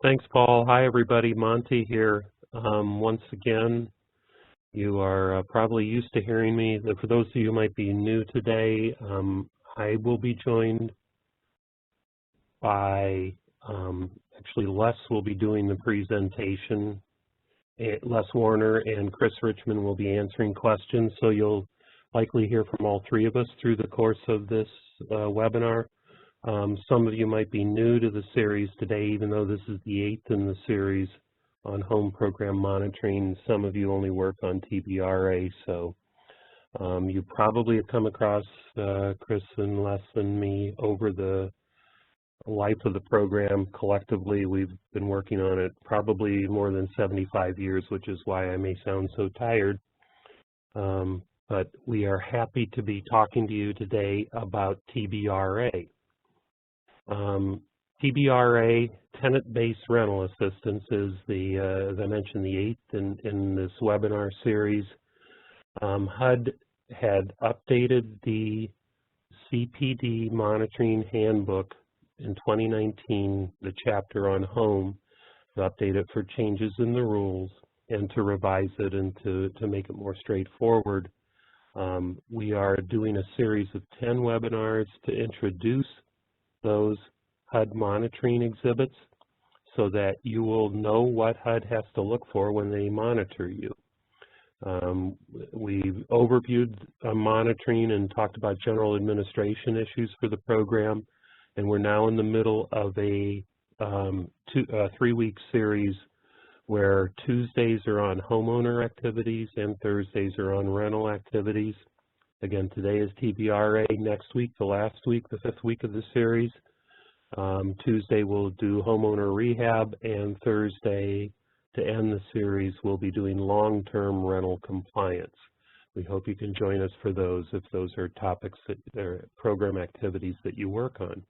Thanks, Paul. Hi, everybody. Monty here. Once again, you are probably used to hearing me. For those of you who might be new today, I will be joined by, actually Les will be doing the presentation. Les Warner and Chris Richmond will be answering questions, so you'll likely hear from all three of us through the course of this webinar. Some of you might be new to the series today, even though this is the 8th in the series on home program monitoring. Some of you only work on TBRA, so you probably have come across Chris and Les and me over the life of the program. Collectively, we've been working on it probably more than 75 years, which is why I may sound so tired. But we are happy to be talking to you today about TBRA. TBRA, Tenant-Based Rental Assistance, is the, as I mentioned, the 8th in this webinar series. HUD had updated the CPD Monitoring Handbook in 2019, the chapter on home, to update it for changes in the rules and to revise it and to make it more straightforward. We are doing a series of 10 webinars to introduce those HUD monitoring exhibits so that you will know what HUD has to look for when they monitor you. We overviewed monitoring and talked about general administration issues for the program, and we're now in the middle of a 3-week series where Tuesdays are on homeowner activities and Thursdays are on rental activities. Again, today is TBRA. Next week, the last week, the 5th week of the series, Tuesday we'll do homeowner rehab, and Thursday, to end the series, we'll be doing long-term rental compliance. We hope you can join us for those if those are topics that are program activities that you work on.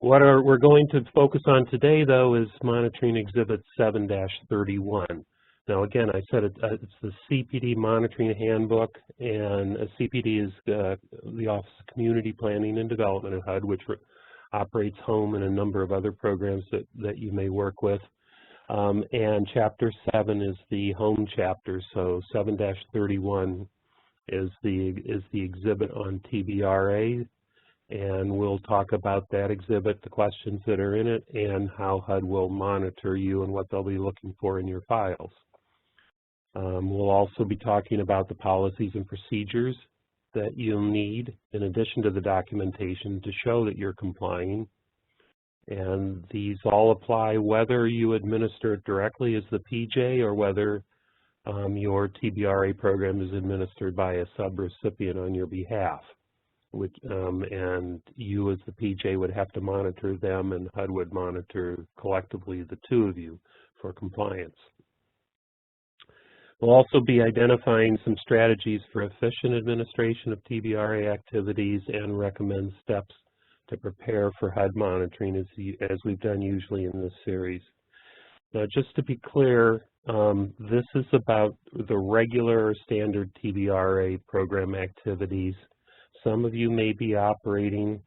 What we're going to focus on today, though, is monitoring exhibit 7-31. Now, again, I said it's the CPD Monitoring Handbook, and a CPD is the Office of Community Planning and Development at HUD, which operates home and a number of other programs that you may work with. And Chapter 7 is the home chapter, so 7-31 is the exhibit on TBRA. And we'll talk about that exhibit, the questions that are in it, and how HUD will monitor you and what they'll be looking for in your files. We'll also be talking about the policies and procedures that you'll need in addition to the documentation to show that you're complying. And these all apply whether you administer it directly as the PJ or whether your TBRA program is administered by a subrecipient on your behalf. And you as the PJ would have to monitor them, and HUD would monitor collectively the two of you for compliance. We'll also be identifying some strategies for efficient administration of TBRA activities and recommend steps to prepare for HUD monitoring as we've done usually in this series. Now, just to be clear, this is about the regular standard TBRA program activities. Some of you may be operating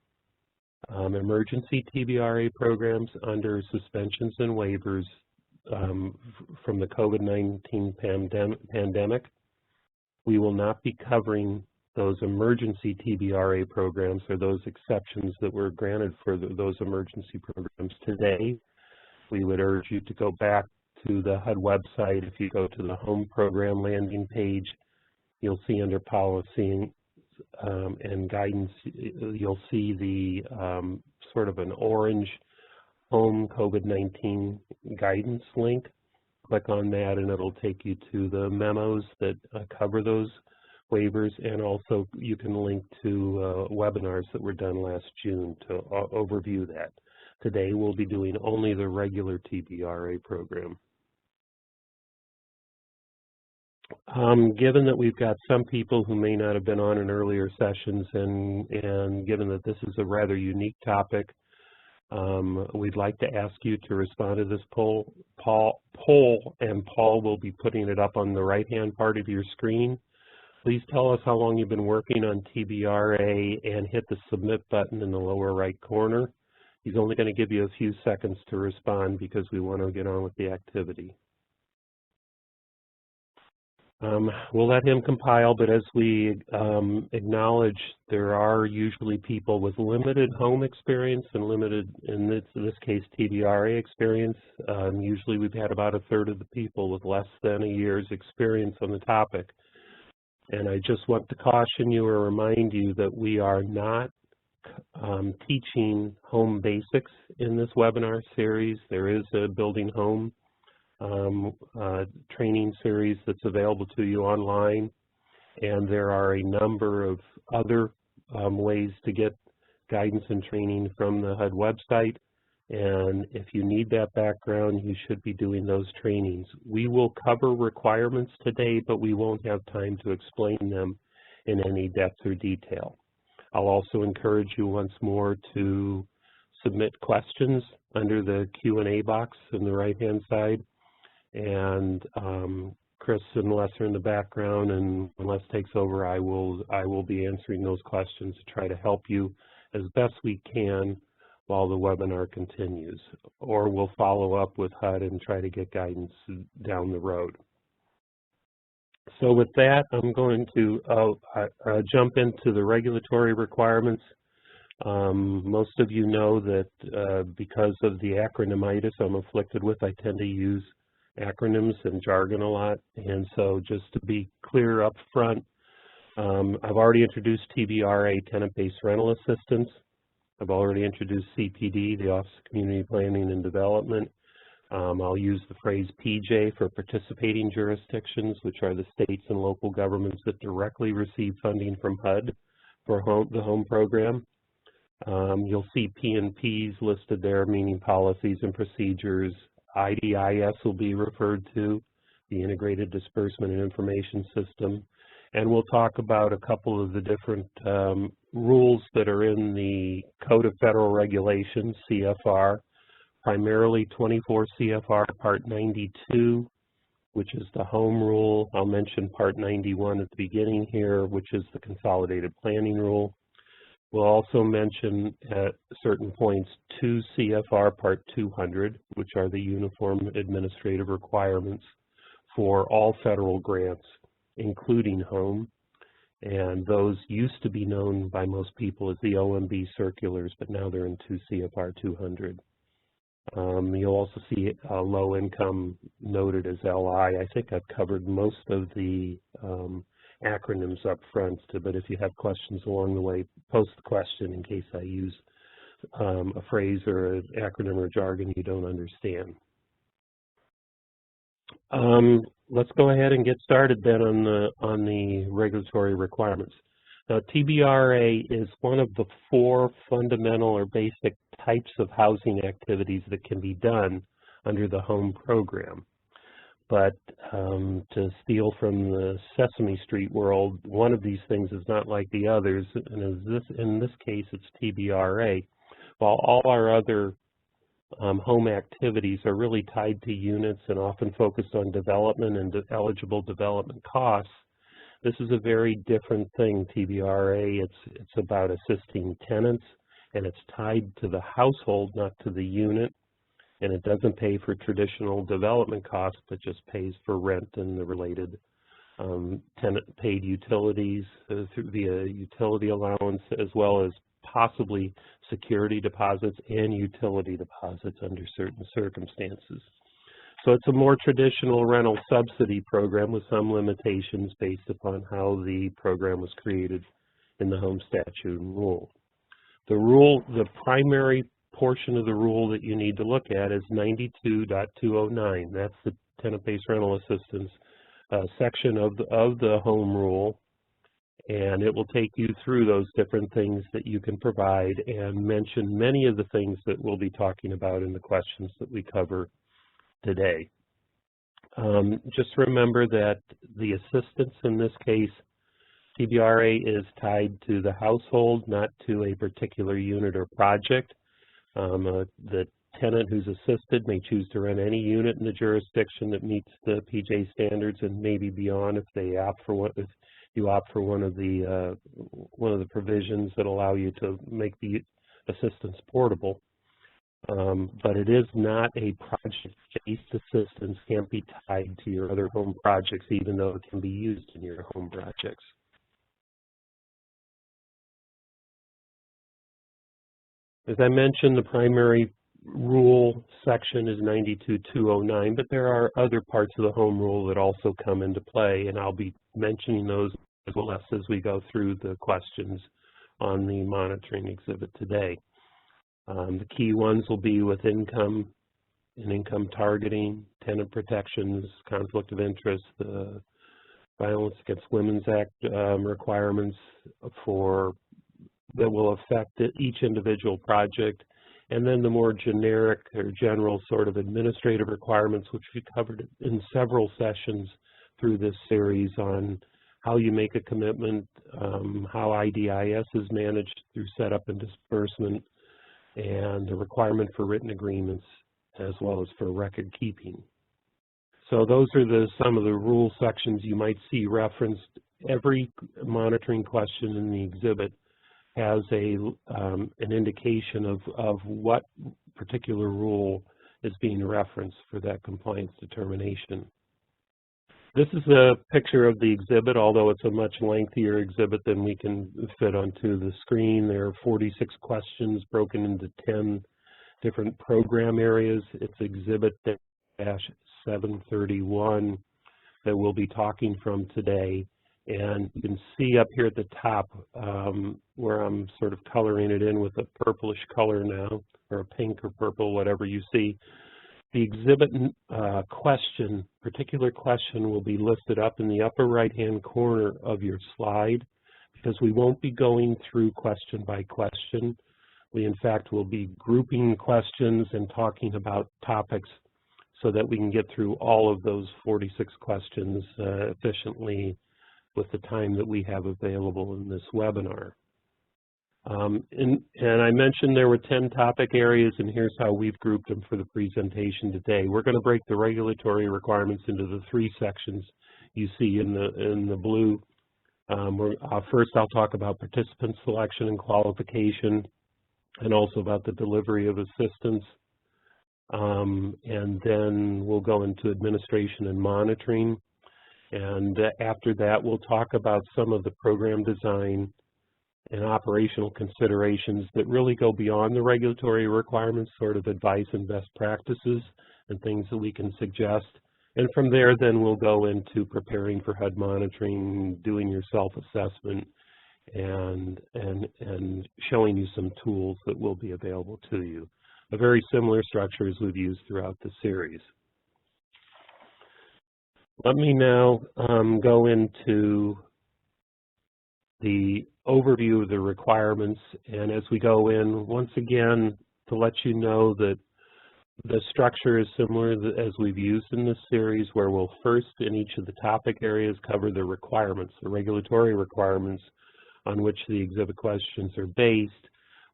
emergency TBRA programs under suspensions and waivers from the COVID-19 pandemic. We will not be covering those emergency TBRA programs or those exceptions that were granted for those emergency programs today. We would urge you to go back to the HUD website. If you go to the home program landing page, you'll see under policy and guidance, you'll see the sort of an orange home COVID-19 guidance link. Click on that and it'll take you to the memos that cover those waivers, and also you can link to webinars that were done last June to overview that. Today we'll be doing only the regular TBRA program. Given that we've got some people who may not have been on in earlier sessions, and given that this is a rather unique topic, we'd like to ask you to respond to this poll, and Paul will be putting it up on the right-hand part of your screen. Please tell us how long you've been working on TBRA and hit the submit button in the lower right corner. He's only going to give you a few seconds to respond because we want to get on with the activity. We'll let him compile, but as we acknowledge, there are usually people with limited home experience and limited, in this case, TBRA experience. Usually we've had about a third of the people with less than a year's experience on the topic. And I just want to caution you or remind you that we are not teaching home basics in this webinar series. There is a building home training series that's available to you online, and there are a number of other ways to get guidance and training from the HUD website, and if you need that background, you should be doing those trainings. We will cover requirements today, but we won't have time to explain them in any depth or detail. I'll also encourage you once more to submit questions under the Q&A box on the right-hand side. And Chris and Les are in the background, and when Les takes over, I will be answering those questions to try to help you as best we can while the webinar continues. Or we'll follow up with HUD and try to get guidance down the road. So with that, I'm going to jump into the regulatory requirements. Most of you know that because of the acronymitis I'm afflicted with, I tend to use acronyms and jargon a lot, and so just to be clear up front, I've already introduced TBRA, Tenant-Based Rental Assistance. I've already introduced CPD, the Office of Community Planning and Development. I'll use the phrase PJ for participating jurisdictions, which are the states and local governments that directly receive funding from HUD for the home program. You'll see P&Ps listed there, meaning policies and procedures. IDIS will be referred to, the Integrated Disbursement and Information System. And we'll talk about a couple of the different rules that are in the Code of Federal Regulations, CFR, primarily 24 CFR Part 92, which is the home rule. I'll mention Part 91 at the beginning here, which is the Consolidated Planning Rule. We'll also mention at certain points 2 CFR Part 200, which are the uniform administrative requirements for all federal grants, including home. And those used to be known by most people as the OMB circulars, but now they're in 2 CFR 200. You'll also see low income noted as LI. I think I've covered most of the acronyms up front, but if you have questions along the way, post the question in case I use a phrase or an acronym or jargon you don't understand. Let's go ahead and get started then on the regulatory requirements. Now, TBRA is one of the 4 fundamental or basic types of housing activities that can be done under the home program. But to steal from the Sesame Street world, one of these things is not like the others, and in this case it's TBRA. While all our other home activities are really tied to units and often focused on development and eligible development costs, this is a very different thing, TBRA. It's about assisting tenants, and it's tied to the household, not to the unit. And it doesn't pay for traditional development costs, but just pays for rent and the related tenant-paid utilities via utility allowance, as well as possibly security deposits and utility deposits under certain circumstances. So it's a more traditional rental subsidy program with some limitations based upon how the program was created in the home statute and rule. The primary portion of the rule that you need to look at is 92.209. That's the Tenant-Based Rental Assistance section of the home rule, and it will take you through those different things that you can provide and mention many of the things that we'll be talking about in the questions that we cover today. Just remember that the assistance in this case, TBRA, is tied to the household, not to a particular unit or project. The tenant who's assisted may choose to rent any unit in the jurisdiction that meets the PJ standards and maybe beyond if they opt for if you opt for one of the provisions that allow you to make the assistance portable. but it is not a project-based assistance, can't be tied to your other home projects, even though it can be used in your home projects. As I mentioned, the primary rule section is 92.209, but there are other parts of the home rule that also come into play, and I'll be mentioning those as well as we go through the questions on the monitoring exhibit today. The key ones will be with income and income targeting, tenant protections, conflict of interest, the Violence Against Women's Act requirements that will affect each individual project, and then the more generic or general sort of administrative requirements, which we covered in several sessions through this series on how you make a commitment, how IDIS is managed through setup and disbursement, and the requirement for written agreements, as well as for record keeping. So those are some of the rule sections you might see referenced. Every monitoring question in the exhibit has an indication of what particular rule is being referenced for that compliance determination. This is a picture of the exhibit, although it's a much lengthier exhibit than we can fit onto the screen. There are 46 questions broken into 10 different program areas. It's Exhibit-731 that we'll be talking from today. And you can see up here at the top where I'm sort of coloring it in with a purplish color now, or a pink or purple, whatever you see. The exhibit particular question will be listed up in the upper right-hand corner of your slide, because we won't be going through question by question. We, in fact, will be grouping questions and talking about topics so that we can get through all of those 46 questions efficiently with the time that we have available in this webinar. And I mentioned there were 10 topic areas, and here's how we've grouped them for the presentation today. We're going to break the regulatory requirements into the 3 sections you see in the blue. First, I'll talk about participant selection and qualification, and also about the delivery of assistance. And then we'll go into administration and monitoring. And after that, we'll talk about some of the program design and operational considerations that really go beyond the regulatory requirements, sort of advice and best practices and things that we can suggest. And from there, then we'll go into preparing for HUD monitoring, doing your self-assessment, and showing you some tools that will be available to you. A very similar structure as we've used throughout the series. Let me now go into the overview of the requirements, and as we go in, once again, to let you know that the structure is similar as we've used in this series, where we'll first, in each of the topic areas, cover the requirements, the regulatory requirements on which the exhibit questions are based.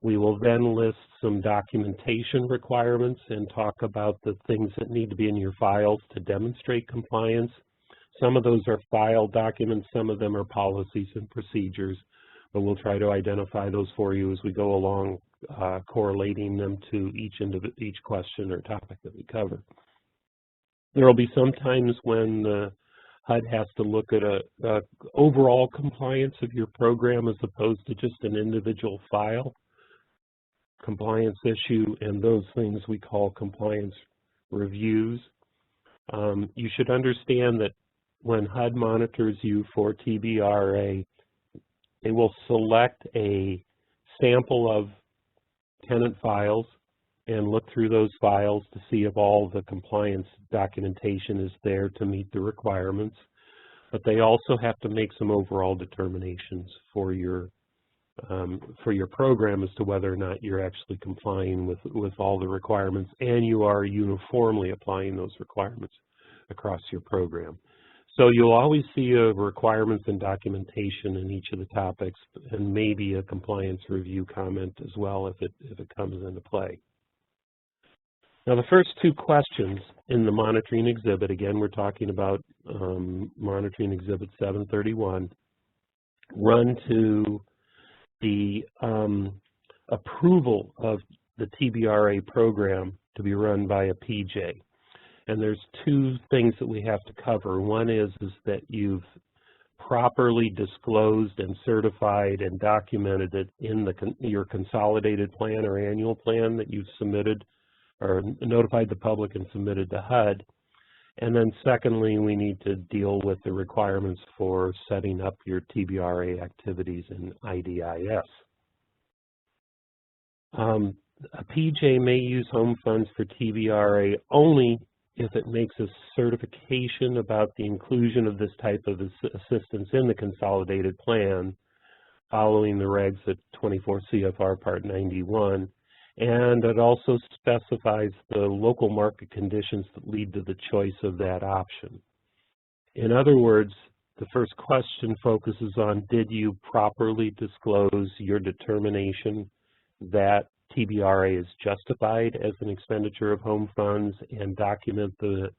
We will then list some documentation requirements and talk about the things that need to be in your files to demonstrate compliance. Some of those are file documents, some of them are policies and procedures, but we'll try to identify those for you as we go along, correlating them to each question or topic that we cover. There will be some times when the HUD has to look at a overall compliance of your program as opposed to just an individual file compliance issue, and those things we call compliance reviews. You should understand that when HUD monitors you for TBRA, they will select a sample of tenant files and look through those files to see if all the compliance documentation is there to meet the requirements. But they also have to make some overall determinations for your program as to whether or not you're actually complying with all the requirements and you are uniformly applying those requirements across your program. So you'll always see requirements and documentation in each of the topics, and maybe a compliance review comment as well if it comes into play. Now, the first 2 questions in the monitoring exhibit, again, we're talking about monitoring exhibit 731, run to the approval of the TBRA program to be run by a PJ. And there's two things that we have to cover. One is that you've properly disclosed and certified and documented it in your consolidated plan or annual plan that you've submitted or notified the public and submitted to HUD. And then secondly, we need to deal with the requirements for setting up your TBRA activities in IDIS. A PJ may use home funds for TBRA only if it makes a certification about the inclusion of this type of assistance in the consolidated plan following the regs at 24 CFR Part 91. And it also specifies the local market conditions that lead to the choice of that option. In other words, the first question focuses on, did you properly disclose your determination that TBRA is justified as an expenditure of home funds and document the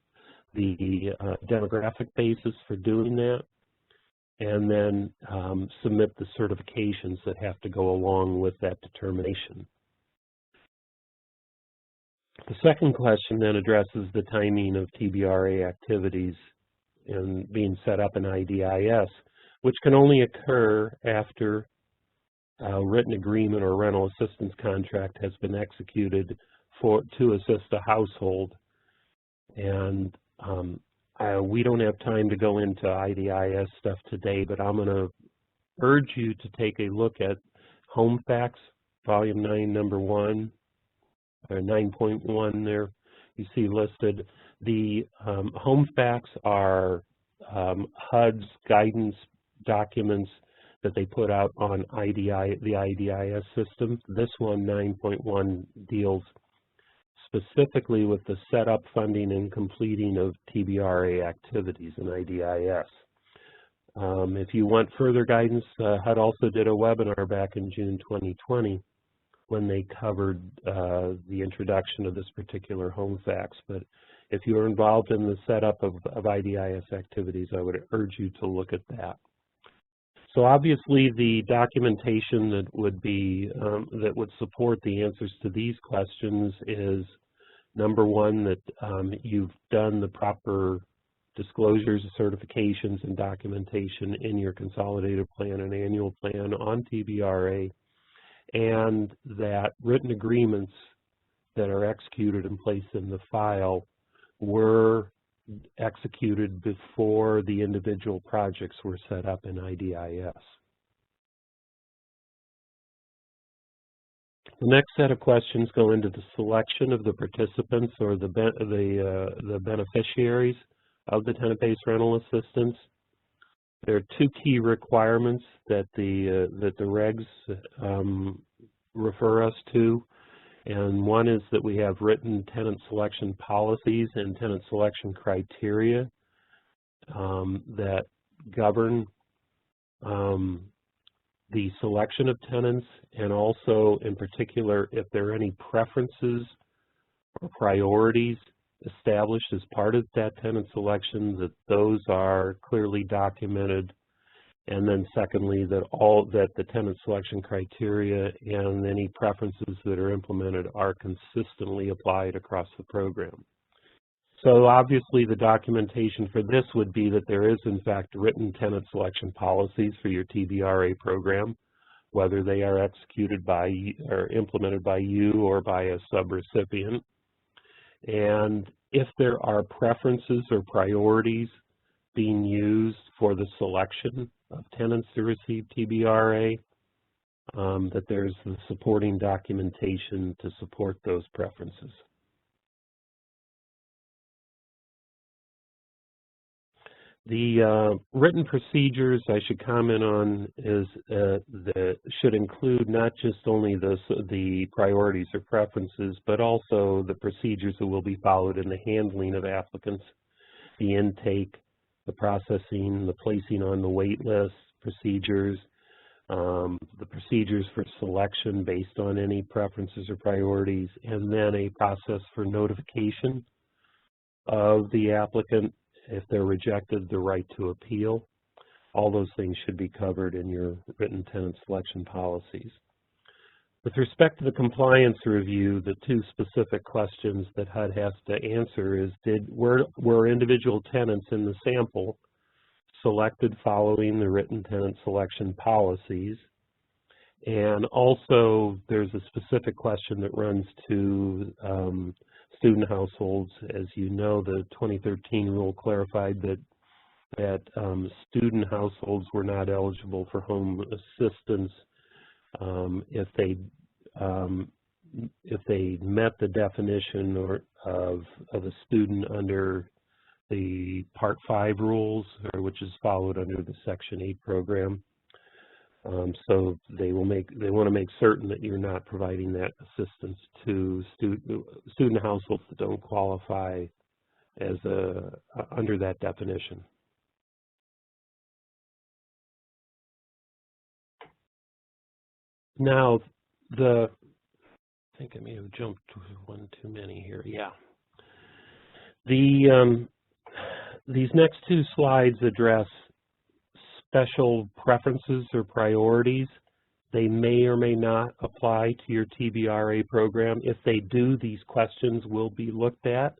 demographic basis for doing that, and then submit the certifications that have to go along with that determination. The second question then addresses the timing of TBRA activities and being set up in IDIS, which can only occur after a written agreement or rental assistance contract has been executed to assist a household. And we don't have time to go into IDIS stuff today, but I'm going to urge you to take a look at Home Facts, Volume 9, Number 1, or 9.1 there you see listed. The Home Facts are HUD's guidance documents that they put out on the IDIS system. This one, 9.1, deals specifically with the setup, funding, and completing of TBRA activities in IDIS. If you want further guidance, HUD also did a webinar back in June 2020 when they covered the introduction of this particular Home Facts. But if you are involved in the setup of IDIS activities, I would urge you to look at that. So obviously the documentation that would support the answers to these questions is, number one, that you've done the proper disclosures, certifications, and documentation in your consolidated plan and annual plan on TBRA, and that written agreements that are executed and placed in the file were executed before the individual projects were set up in IDIS. The next set of questions go into the selection of the participants or the beneficiaries of the tenant-based rental assistance. There are two key requirements that the regs refer us to, and one is that we have written tenant selection policies and tenant selection criteria that govern the selection of tenants, and also in particular if there are any preferences or priorities established as part of that tenant selection, that those are clearly documented. And then secondly, that the tenant selection criteria and any preferences that are implemented are consistently applied across the program. So obviously the documentation for this would be that there is in fact written tenant selection policies for your TBRA program, whether they are executed by or implemented by you or by a subrecipient. And if there are preferences or priorities being used for the selection of tenants to receive TBRA, that there's the supporting documentation to support those preferences. The written procedures I should comment on is that should include not just only the priorities or preferences, but also the procedures that will be followed in the handling of applicants, the intake, the processing, the placing on the wait list procedures, the procedures for selection based on any preferences or priorities, and then a process for notification of the applicant. If they're rejected, the right to appeal. All those things should be covered in your written tenant selection policies. With respect to the compliance review, the two specific questions that HUD has to answer is, were individual tenants in the sample selected following the written tenant selection policies? And also, there's a specific question that runs to student households. As you know, the 2013 rule clarified that student households were not eligible for home assistance if they met the definition of a student under the Part 5 rules, which is followed under the Section 8 program. So they want to make certain that you're not providing that assistance to student households that don't qualify as under that definition. Now, I think I may have jumped one too many here. Yeah. These next two slides address special preferences or priorities. They may or may not apply to your TBRA program. If they do, these questions will be looked at,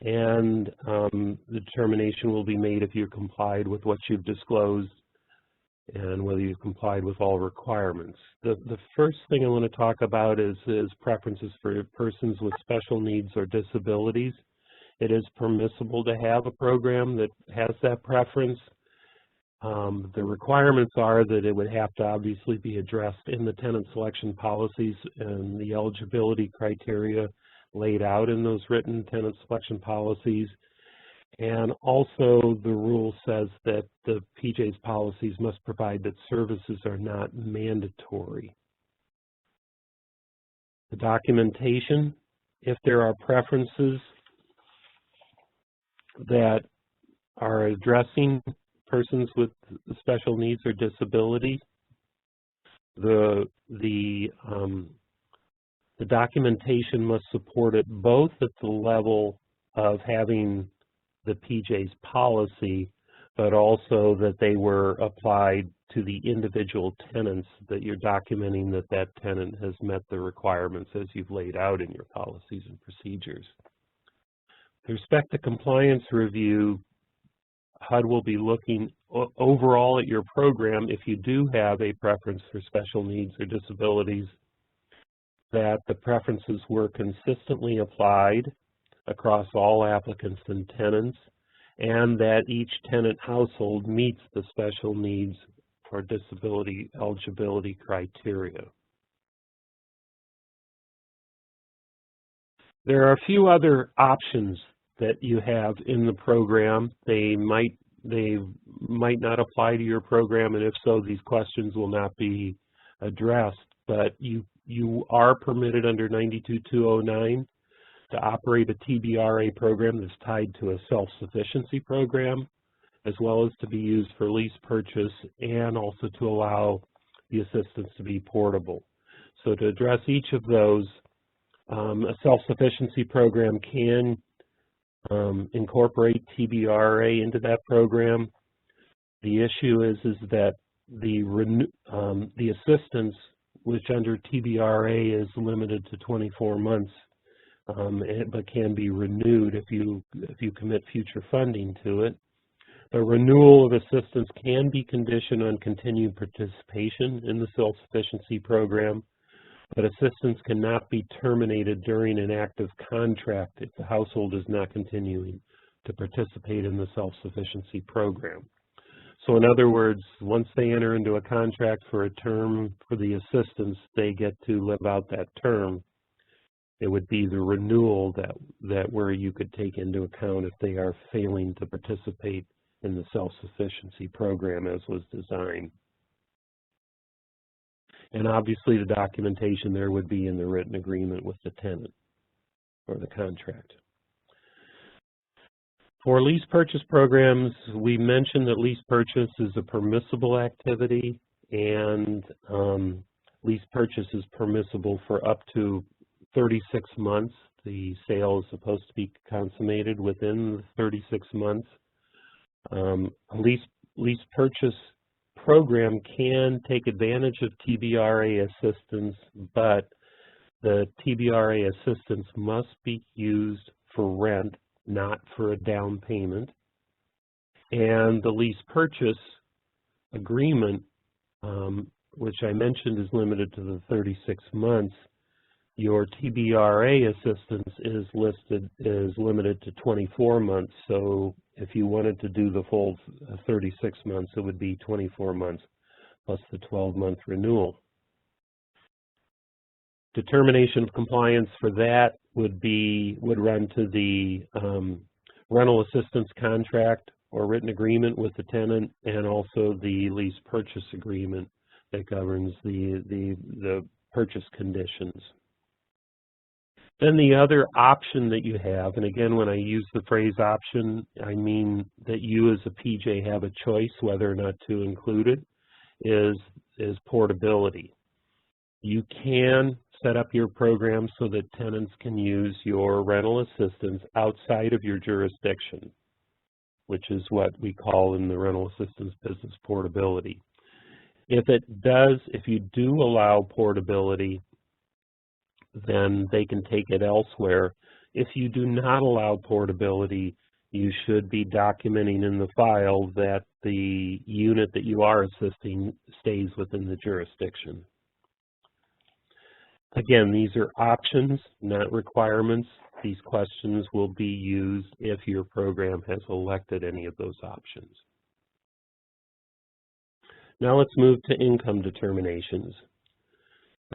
and the determination will be made if you're complied with what you've disclosed and whether you've complied with all requirements. The first thing I want to talk about is preferences for persons with special needs or disabilities. It is permissible to have a program that has that preference. The requirements are that it would have to obviously be addressed in the tenant selection policies and the eligibility criteria laid out in those written tenant selection policies. And also the rule says that the PJ's policies must provide that services are not mandatory. The documentation, if there are preferences that are addressing persons with special needs or disability, the documentation must support it both at the level of having the PJ's policy, but also that they were applied to the individual tenants, that you're documenting that that tenant has met the requirements as you've laid out in your policies and procedures. With respect to compliance review, HUD will be looking overall at your program if you do have a preference for special needs or disabilities, that the preferences were consistently applied across all applicants and tenants, and that each tenant household meets the special needs or disability eligibility criteria. There are a few other options that you have in the program. They might not apply to your program, and if so, these questions will not be addressed, but you are permitted under 92209 to operate a TBRA program that's tied to a self-sufficiency program, as well as to be used for lease purchase, and also to allow the assistance to be portable. So to address each of those, a self-sufficiency program can incorporate TBRA into that program. The issue is that the assistance, which under TBRA is limited to 24 months, but can be renewed if you commit future funding to it. The renewal of assistance can be conditioned on continued participation in the self-sufficiency program, but assistance cannot be terminated during an active contract if the household is not continuing to participate in the self-sufficiency program. So in other words, once they enter into a contract for a term for the assistance, they get to live out that term. It would be the renewal that where you could take into account if they are failing to participate in the self-sufficiency program as was designed. And obviously the documentation there would be in the written agreement with the tenant or the contract. For lease purchase programs, we mentioned that lease purchase is a permissible activity, and lease purchase is permissible for up to 36 months. The sale is supposed to be consummated within the 36 months. A lease purchase program can take advantage of TBRA assistance, but the TBRA assistance must be used for rent, not for a down payment. And the lease purchase agreement, which I mentioned is limited to the 36 months, your TBRA assistance is limited to 24 months. So if you wanted to do the full 36 months, it would be 24 months plus the 12-month renewal. Determination of compliance for that would run to the rental assistance contract or written agreement with the tenant, and also the lease purchase agreement that governs the purchase conditions. Then the other option that you have, and again, when I use the phrase option, I mean that you as a PJ have a choice whether or not to include it, is portability. You can set up your program so that tenants can use your rental assistance outside of your jurisdiction, which is what we call in the rental assistance business portability. If you do allow portability, then they can take it elsewhere. If you do not allow portability, you should be documenting in the file that the unit that you are assisting stays within the jurisdiction. Again, these are options, not requirements. These questions will be used if your program has elected any of those options. Now let's move to income determinations.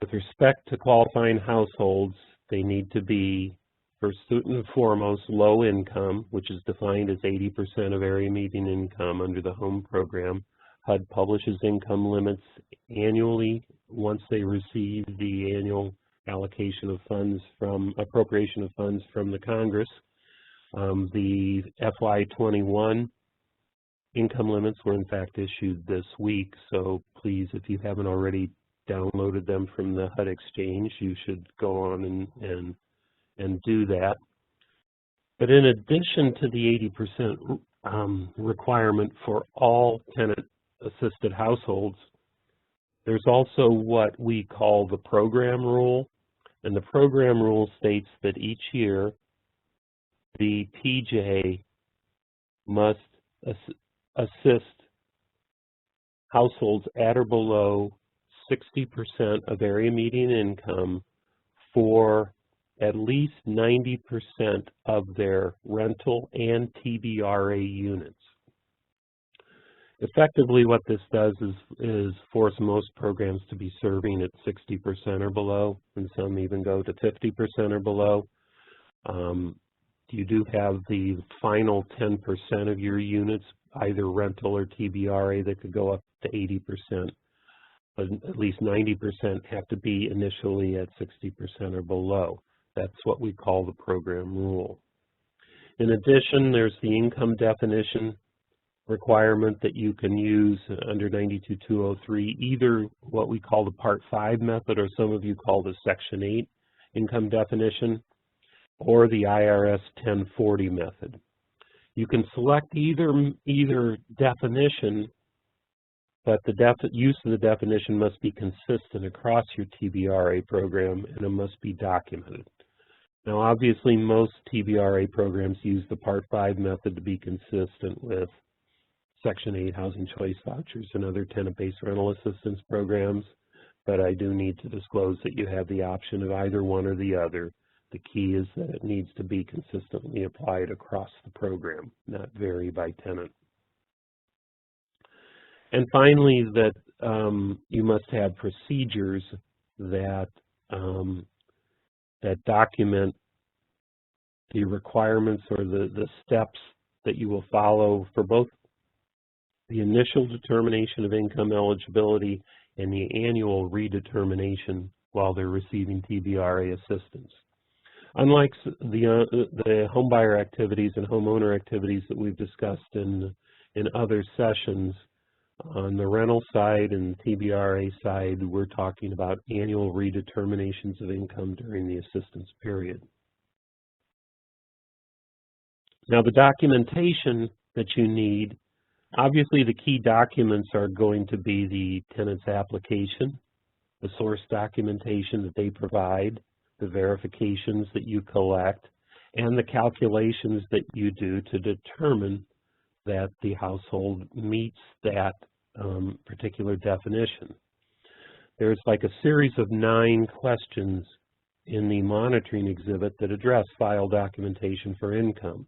With respect to qualifying households, they need to be, first and foremost, low income, which is defined as 80% of area median income under the home program. HUD publishes income limits annually once they receive the annual allocation of funds appropriation of funds from the Congress. The FY21 income limits were in fact issued this week, so please, if you haven't already downloaded them from the HUD Exchange, you should go on and do that. But in addition to the 80% requirement for all tenant-assisted households, there's also what we call the program rule, and the program rule states that each year the PJ must assist households at or below 60% of area median income for at least 90% of their rental and TBRA units. Effectively, what this does is force most programs to be serving at 60% or below, and some even go to 50% or below. You do have the final 10% of your units, either rental or TBRA, that could go up to 80%. But at least 90% have to be initially at 60% or below. That's what we call the program rule. In addition, there's the income definition requirement that you can use under 92203, either what we call the Part 5 method, or some of you call the Section 8 income definition, or the IRS 1040 method. You can select either definition, but the use of the definition must be consistent across your TBRA program, and it must be documented. Now, obviously, most TBRA programs use the Part 5 method to be consistent with Section 8 housing choice vouchers and other tenant-based rental assistance programs, but I do need to disclose that you have the option of either one or the other. The key is that it needs to be consistently applied across the program, not vary by tenant. And finally, that you must have procedures that document the requirements or the steps that you will follow for both the initial determination of income eligibility and the annual redetermination while they're receiving TBRA assistance. Unlike the homebuyer activities and homeowner activities that we've discussed in other sessions, on the rental side and TBRA side, we're talking about annual redeterminations of income during the assistance period. Now, the documentation that you need Obviously, the key documents are going to be the tenant's application, the source documentation that they provide, the verifications that you collect, and the calculations that you do to determine that the household meets that particular definition. There's like a series of 9 questions in the monitoring exhibit that address file documentation for income.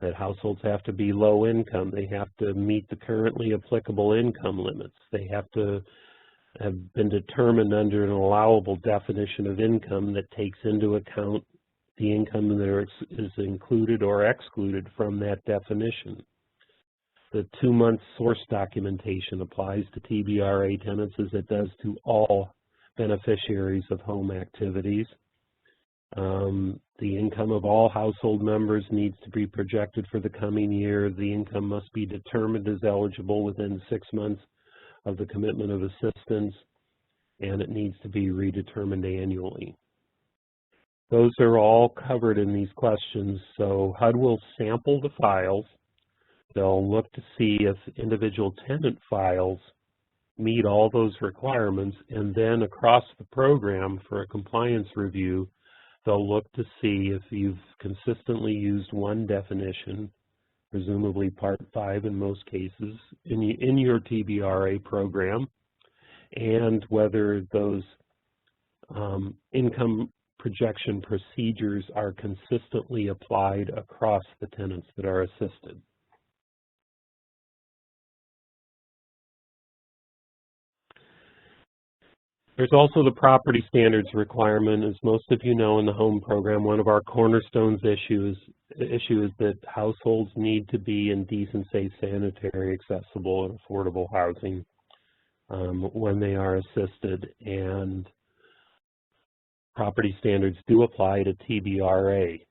That households have to be low income. They have to meet the currently applicable income limits. They have to have been determined under an allowable definition of income that takes into account the income that is included or excluded from that definition. The 2-month source documentation applies to TBRA tenants as it does to all beneficiaries of home activities. The income of all household members needs to be projected for the coming year. The income must be determined as eligible within 6 months of the commitment of assistance, and it needs to be redetermined annually. Those are all covered in these questions, so HUD will sample the files. They'll look to see if individual tenant files meet all those requirements, and then across the program for a compliance review, they'll look to see if you've consistently used one definition, presumably Part 5 in most cases, in your TBRA program, and whether those income projection procedures are consistently applied across the tenants that are assisted. There's also the property standards requirement. As most of you know, in the home program, one of our cornerstones issue is that households need to be in decent, safe, sanitary, accessible, and affordable housing when they are assisted, and property standards do apply to TBRA.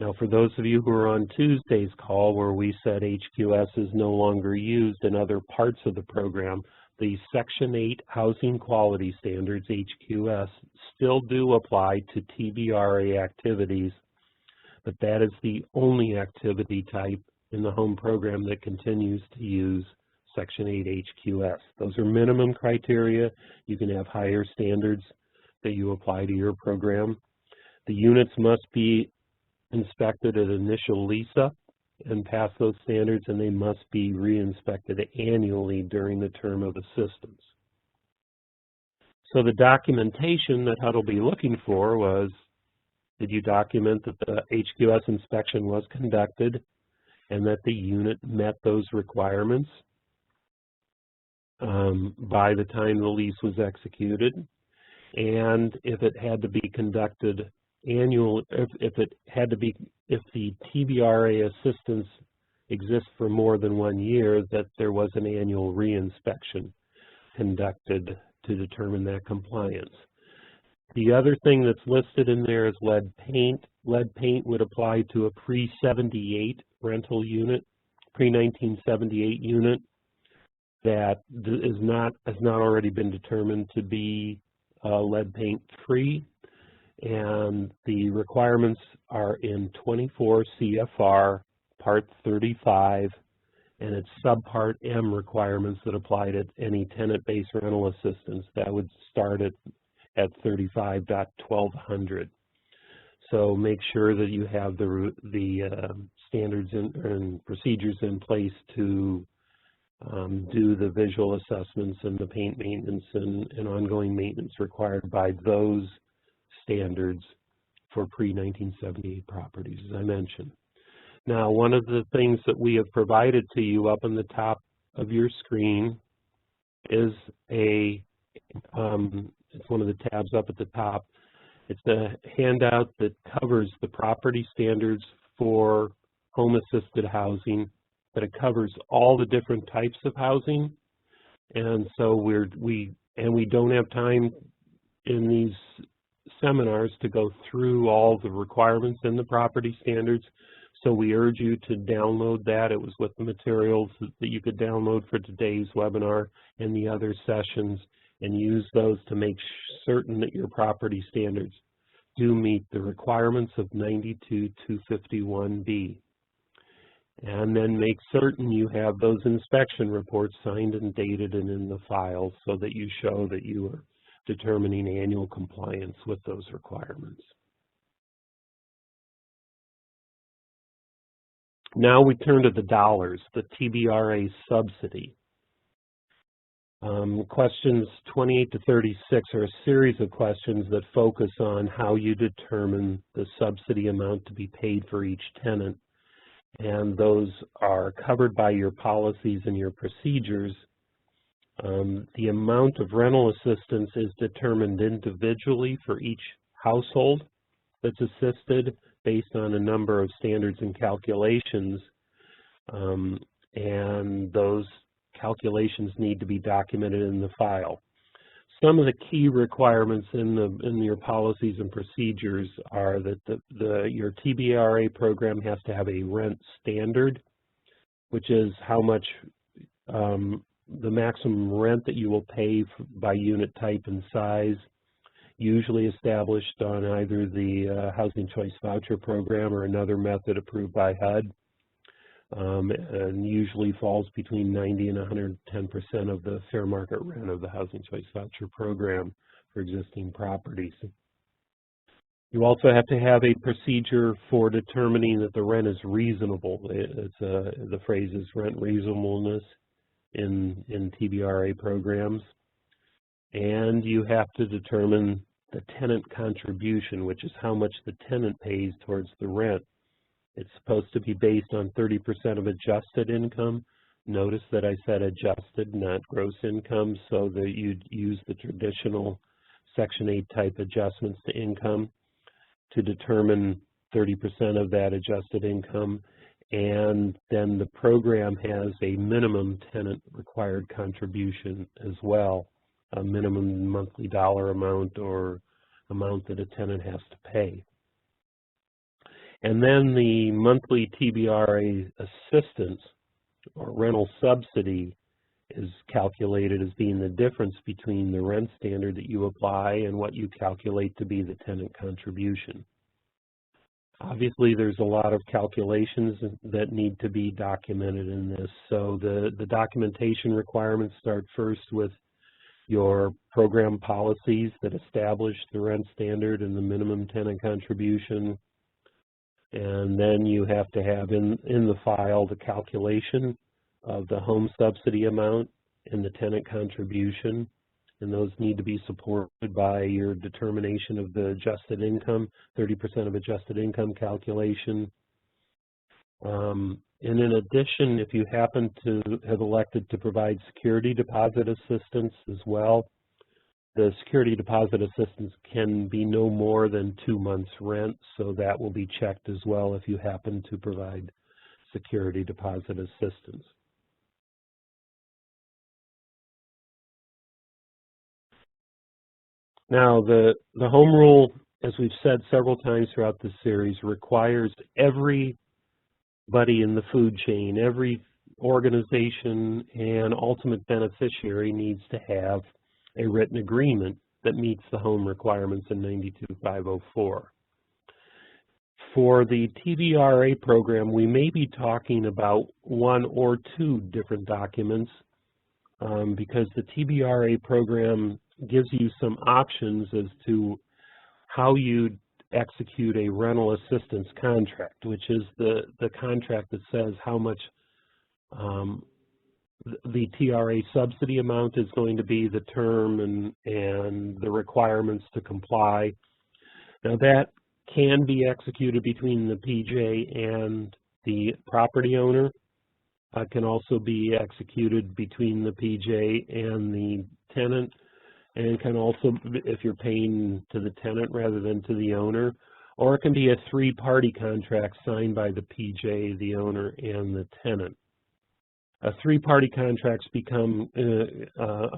Now, for those of you who are on Tuesday's call where we said HQS is no longer used in other parts of the program, the Section 8 Housing Quality Standards, HQS, still do apply to TBRA activities, but that is the only activity type in the home program that continues to use Section 8 HQS. Those are minimum criteria. You can have higher standards that you apply to your program. The units must be inspected at initial lease-up and pass those standards, and they must be re-inspected annually during the term of assistance. So the documentation that HUD will be looking for was, did you document that the HQS inspection was conducted and that the unit met those requirements by the time the lease was executed? And if it had to be conducted annual, if the TBRA assistance exists for more than 1 year, that there was an annual reinspection conducted to determine that compliance. The other thing that's listed in there is lead paint. Lead paint would apply to a pre-78 rental unit, pre-1978 unit that has not already been determined to be lead paint free. And the requirements are in 24 CFR Part 35, and it's Subpart M requirements that apply to any tenant-based rental assistance. That would start at 35.1200. So make sure that you have the standards and procedures in place to do the visual assessments and the paint maintenance and ongoing maintenance required by those standards for pre-1978 properties, as I mentioned. Now, one of the things that we have provided to you up on the top of your screen is it's one of the tabs up at the top. It's a handout that covers the property standards for home-assisted housing, but it covers all the different types of housing. And so we don't have time in these seminars to go through all the requirements in the property standards. So we urge you to download that. It was with the materials that you could download for today's webinar and the other sessions, and use those to make certain that your property standards do meet the requirements of 92-251B. And then make certain you have those inspection reports signed and dated and in the file so that you show that you are determining annual compliance with those requirements. Now we turn to the dollars, the TBRA subsidy. Questions 28 to 36 are a series of questions that focus on how you determine the subsidy amount to be paid for each tenant. And those are covered by your policies and your procedures. The amount of rental assistance is determined individually for each household that's assisted based on a number of standards and calculations, and those calculations need to be documented in the file. Some of the key requirements in your policies and procedures are that your TBRA program has to have a rent standard, which is how much the maximum rent that you will pay by unit type and size, usually established on either the Housing Choice Voucher Program or another method approved by HUD, and usually falls between 90 and 110% of the fair market rent of the Housing Choice Voucher Program for existing properties. You also have to have a procedure for determining that the rent is reasonable. The phrase is rent reasonableness in TBRA programs. And you have to determine the tenant contribution, which is how much the tenant pays towards the rent. It's supposed to be based on 30% of adjusted income. Notice that I said adjusted, not gross income, so that you'd use the traditional Section 8 type adjustments to income to determine 30% of that adjusted income. And then the program has a minimum tenant required contribution as well, a minimum monthly dollar amount or amount that a tenant has to pay. And then the monthly TBRA assistance or rental subsidy is calculated as being the difference between the rent standard that you apply and what you calculate to be the tenant contribution. Obviously, there's a lot of calculations that need to be documented in this. So the documentation requirements start first with your program policies that establish the rent standard and the minimum tenant contribution. And then you have to have in the file the calculation of the home subsidy amount and the tenant contribution. And those need to be supported by your determination of the adjusted income, 30% of adjusted income calculation. And in addition, if you happen to have elected to provide security deposit assistance as well, the security deposit assistance can be no more than 2 months' rent, so that will be checked as well if you happen to provide security deposit assistance. Now, the home rule, as we've said several times throughout this series, requires everybody in the food chain, every organization and ultimate beneficiary needs to have a written agreement that meets the home requirements in 92504. For the TBRA program, we may be talking about 1 or 2 different documents because the TBRA program gives you some options as to how you execute a rental assistance contract, which is the contract that says how much the TRA subsidy amount is going to be, the term and the requirements to comply. Now that can be executed between the PJ and the property owner. It can also be executed between the PJ and the tenant, and can also, if you're paying to the tenant rather than to the owner, or it can be a 3-party contract signed by the PJ, the owner, and the tenant. 3-party contracts become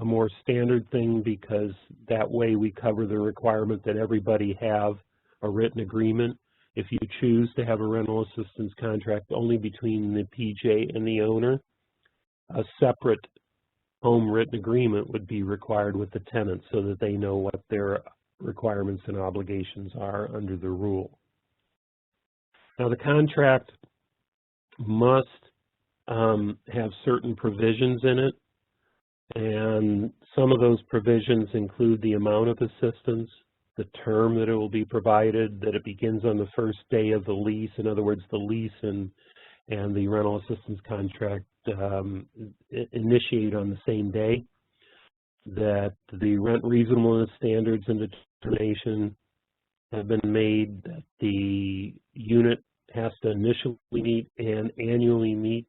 a more standard thing because that way we cover the requirement that everybody have a written agreement. If you choose to have a rental assistance contract only between the PJ and the owner, a separate home written agreement would be required with the tenant so that they know what their requirements and obligations are under the rule. Now the contract must have certain provisions in it, and some of those provisions include the amount of assistance, the term that it will be provided, that it begins on the first day of the lease. In other words, the lease and the rental assistance contract initiate on the same day, that the rent reasonableness standards and determination have been made, that the unit has to initially meet and annually meet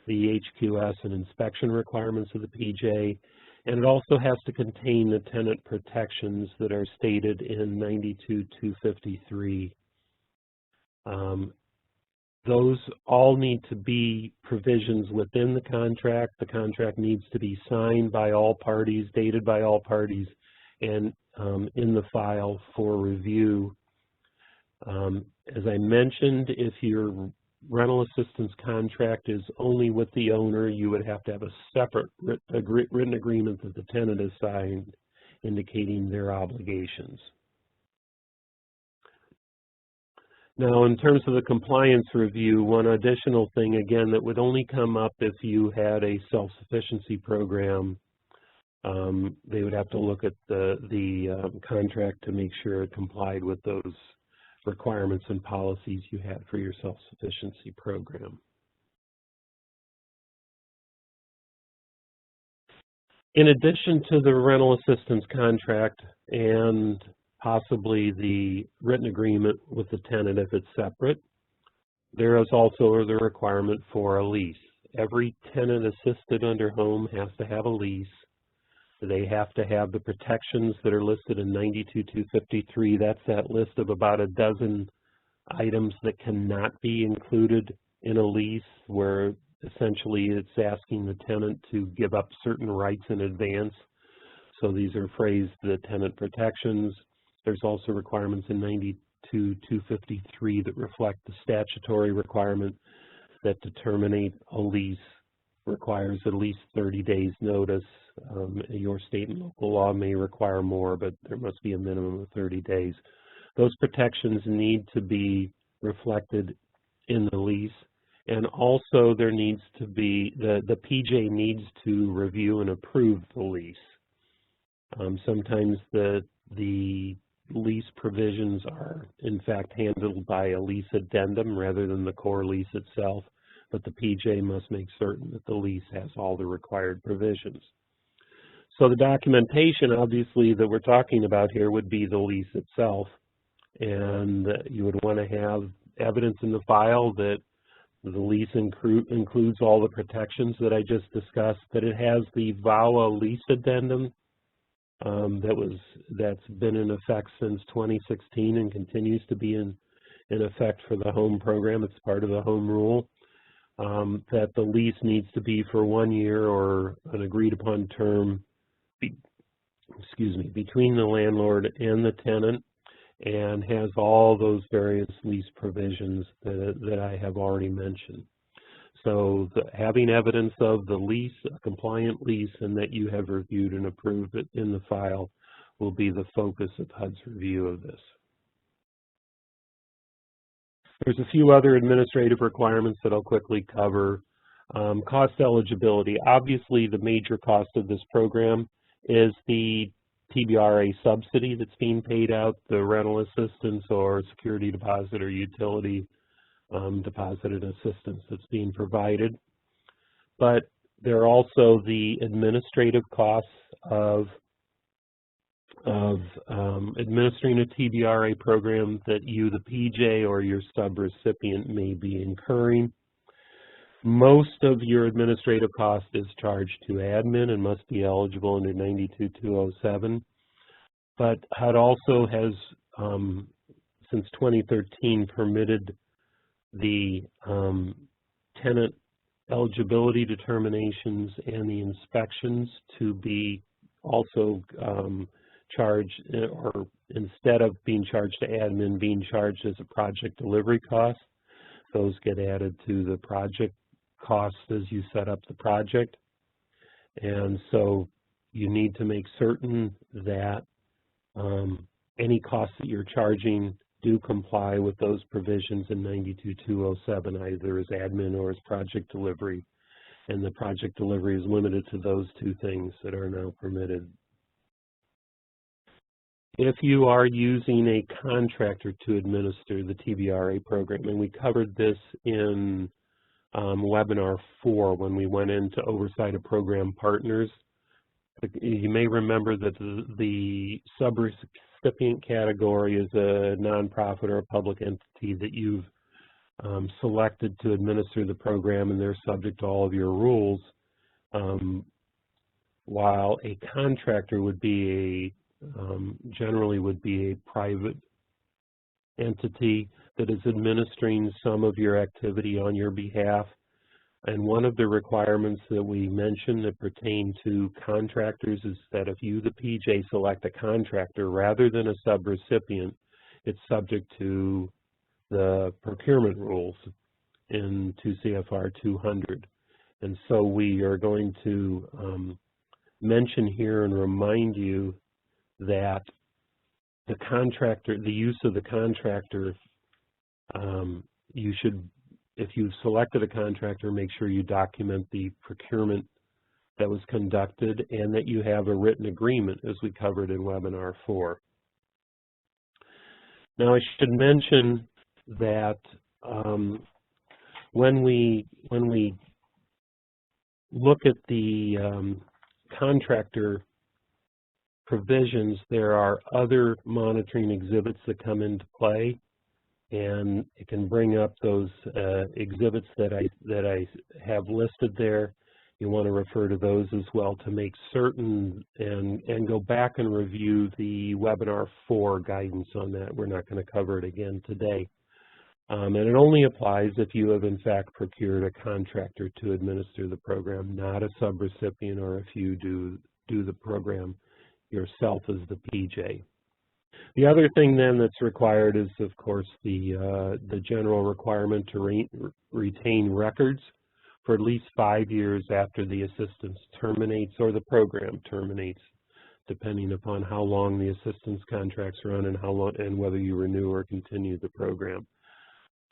the HQS and inspection requirements of the PJ, and it also has to contain the tenant protections that are stated in 92-253. Those all need to be provisions within the contract. The contract needs to be signed by all parties, dated by all parties, and in the file for review. As I mentioned, if your rental assistance contract is only with the owner, you would have to have a separate written agreement that the tenant has signed indicating their obligations. Now, in terms of the compliance review, one additional thing, again, that would only come up if you had a self-sufficiency program. They would have to look at the contract to make sure it complied with those requirements and policies you had for your self-sufficiency program. In addition to the rental assistance contract and possibly the written agreement with the tenant if it's separate, there is also the requirement for a lease. Every tenant assisted under home has to have a lease. They have to have the protections that are listed in 92-253. That's that list of about a dozen items that cannot be included in a lease, where essentially it's asking the tenant to give up certain rights in advance. So these are phrased the tenant protections. There's also requirements in 92-253 that reflect the statutory requirement that to terminate a lease requires at least 30 days notice. Your state and local law may require more, but there must be a minimum of 30 days. Those protections need to be reflected in the lease, and also there needs to be, the PJ needs to review and approve the lease. Sometimes the lease provisions are in fact handled by a lease addendum rather than the core lease itself, but the PJ must make certain that the lease has all the required provisions. So the documentation, obviously, that we're talking about here would be the lease itself, and you would want to have evidence in the file that the lease includes all the protections that I just discussed, that it has the VAWA lease addendum that's been in effect since 2016 and continues to be in effect for the home program. It's part of the home rule. That the lease needs to be for 1 year or an agreed upon term between the landlord and the tenant, and has all those various lease provisions that I have already mentioned. So having evidence of the lease, a compliant lease, and that you have reviewed and approved it in the file will be the focus of HUD's review of this. There's a few other administrative requirements that I'll quickly cover. Cost eligibility. Obviously, the major cost of this program is the TBRA subsidy that's being paid out, the rental assistance or security deposit or utility deposited assistance that's being provided. But there are also the administrative costs of administering a TBRA program that you, the PJ, or your subrecipient may be incurring. Most of your administrative cost is charged to admin and must be eligible under 92-207. But HUD also has, since 2013, permitted the tenant eligibility determinations and the inspections to be also charged, or instead of being charged to admin, being charged as a project delivery cost. Those get added to the project costs as you set up the project. And so you need to make certain that any costs that you're charging do comply with those provisions in 92207, either as admin or as project delivery. And the project delivery is limited to those two things that are now permitted. If you are using a contractor to administer the TBRA program, and we covered this in webinar 4 when we went into oversight of program partners, you may remember that the subrecipient category is a nonprofit or a public entity that you've selected to administer the program, and they're subject to all of your rules, while a contractor would be generally would be a private entity that is administering some of your activity on your behalf. And one of the requirements that we mentioned that pertain to contractors is that if you, the PJ, select a contractor rather than a subrecipient, it's subject to the procurement rules in 2 CFR 200. And so we are going to mention here and remind you that the contractor, the use of the contractor, you should, if you've selected a contractor, make sure you document the procurement that was conducted and that you have a written agreement, as we covered in webinar 4. Now, I should mention that when we look at the contractor provisions, there are other monitoring exhibits that come into play, and it can bring up those exhibits that I have listed there. You want to refer to those as well to make certain and go back and review the webinar 4 guidance on that. We're not going to cover it again today. And it only applies if you have in fact procured a contractor to administer the program, not a subrecipient, or if you do the program yourself as the PJ. The other thing then that's required is, of course, the general requirement to retain records for at least 5 years after the assistance terminates or the program terminates, depending upon how long the assistance contracts run and how long and whether you renew or continue the program.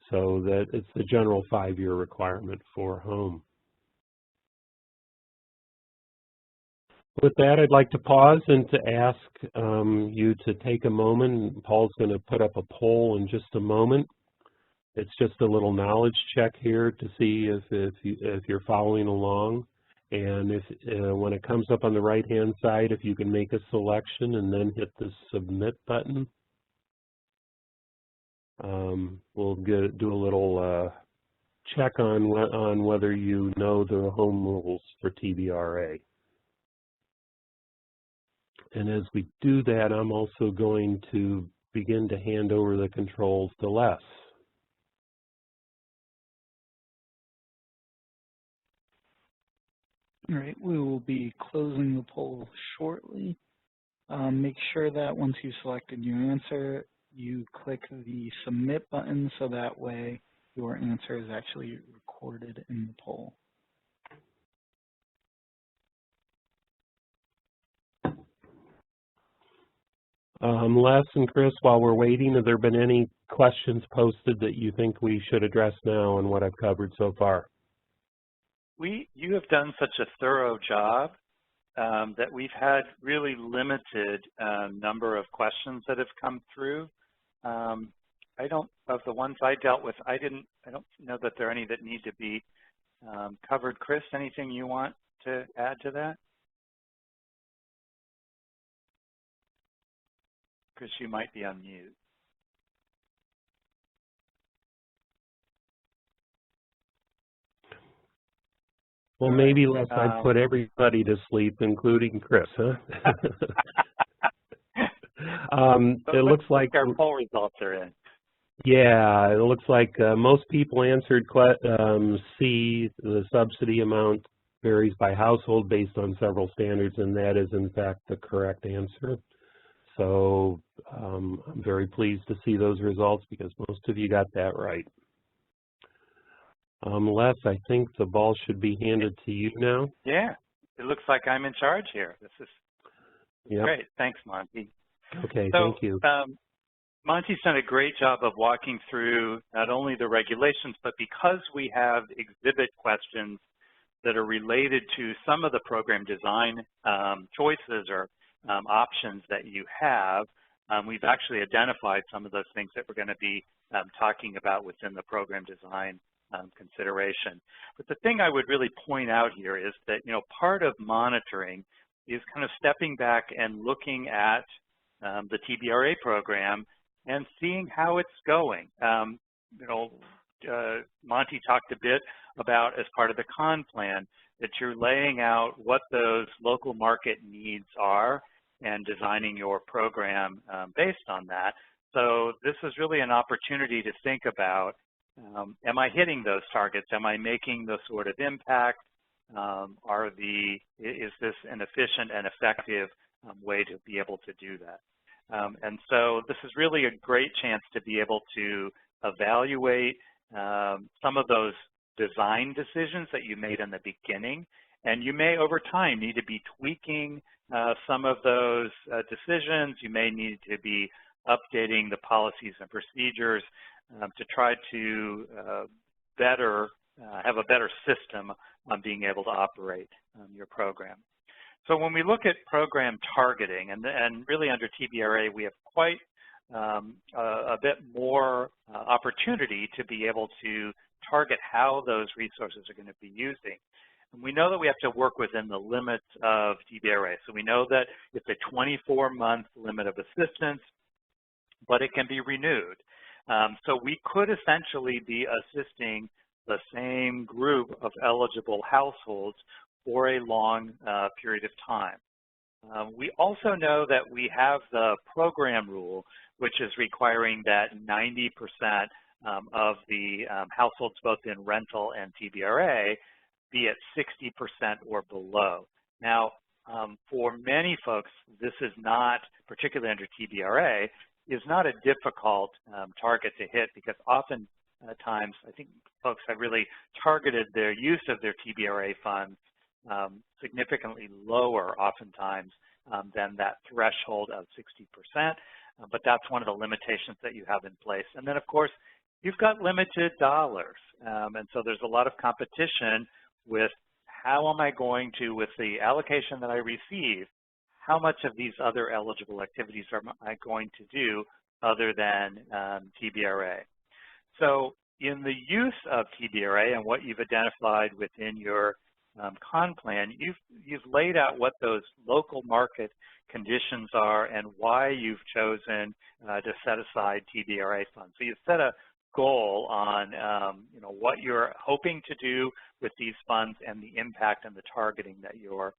So that it's the general 5-year requirement for home. With that, I'd like to pause and to ask you to take a moment. Paul's going to put up a poll in just a moment. It's just a little knowledge check here to see if you're following along. And if when it comes up on the right-hand side, if you can make a selection and then hit the submit button. We'll do a little check on whether you know the home rules for TBRA. And as we do that, I'm also going to begin to hand over the controls to Les. All right, we will be closing the poll shortly. Make sure that once you've selected your answer, you click the submit button so that way your answer is actually recorded in the poll. Les and Chris, while we're waiting, have there been any questions posted that you think we should address now on what I've covered so far? You have done such a thorough job that we've had really limited number of questions that have come through. Of the ones I dealt with, I don't know that there are any that need to be covered. Chris, anything you want to add to that? Chris, you might be on mute. Well, maybe I'd put everybody to sleep, including Chris, huh? It looks like our poll results are in. Yeah, it looks like most people answered C, the subsidy amount varies by household based on several standards, and that is in fact the correct answer. So I'm very pleased to see those results because most of you got that right. Les, I think the ball should be handed to you now. Yeah, it looks like I'm in charge here. This is great. Thanks, Monty. Okay, so, thank you. Monty's done a great job of walking through not only the regulations, but because we have exhibit questions that are related to some of the program design choices or options that you have, we've actually identified some of those things that we're going to be talking about within the program design consideration. But the thing I would really point out here is that, part of monitoring is kind of stepping back and looking at the TBRA program and seeing how it's going. Monty talked a bit about, as part of the con plan, that you're laying out what those local market needs are and designing your program based on that. So this is really an opportunity to think about, am I hitting those targets? Am I making the sort of impact? Is this an efficient and effective way to be able to do that? And so this is really a great chance to be able to evaluate some of those design decisions that you made in the beginning. And you may, over time, need to be tweaking some of those decisions. You may need to be updating the policies and procedures to try to have a better system on being able to operate your program. So when we look at program targeting, and really under TBRA, we have quite a bit more opportunity to be able to target how those resources are going to be using. And we know that we have to work within the limits of TBRA. So we know that it's a 24-month limit of assistance, but it can be renewed. So we could essentially be assisting the same group of eligible households for a long period of time. We also know that we have the program rule, which is requiring that 90% of the households, both in rental and TBRA, be at 60% or below. Now, for many folks, this is not, particularly under TBRA, is not a difficult target to hit, because often times I think folks have really targeted their use of their TBRA funds significantly lower oftentimes than that threshold of 60%, but that's one of the limitations that you have in place. And then, of course, you've got limited dollars, and so there's a lot of competition with how am I going to, with the allocation that I receive, how much of these other eligible activities am I going to do other than TBRA? So in the use of TBRA and what you've identified within your con plan, you've laid out what those local market conditions are and why you've chosen to set aside TBRA funds. So you've set a goal on what you're hoping to do with these funds and the impact and the targeting that you're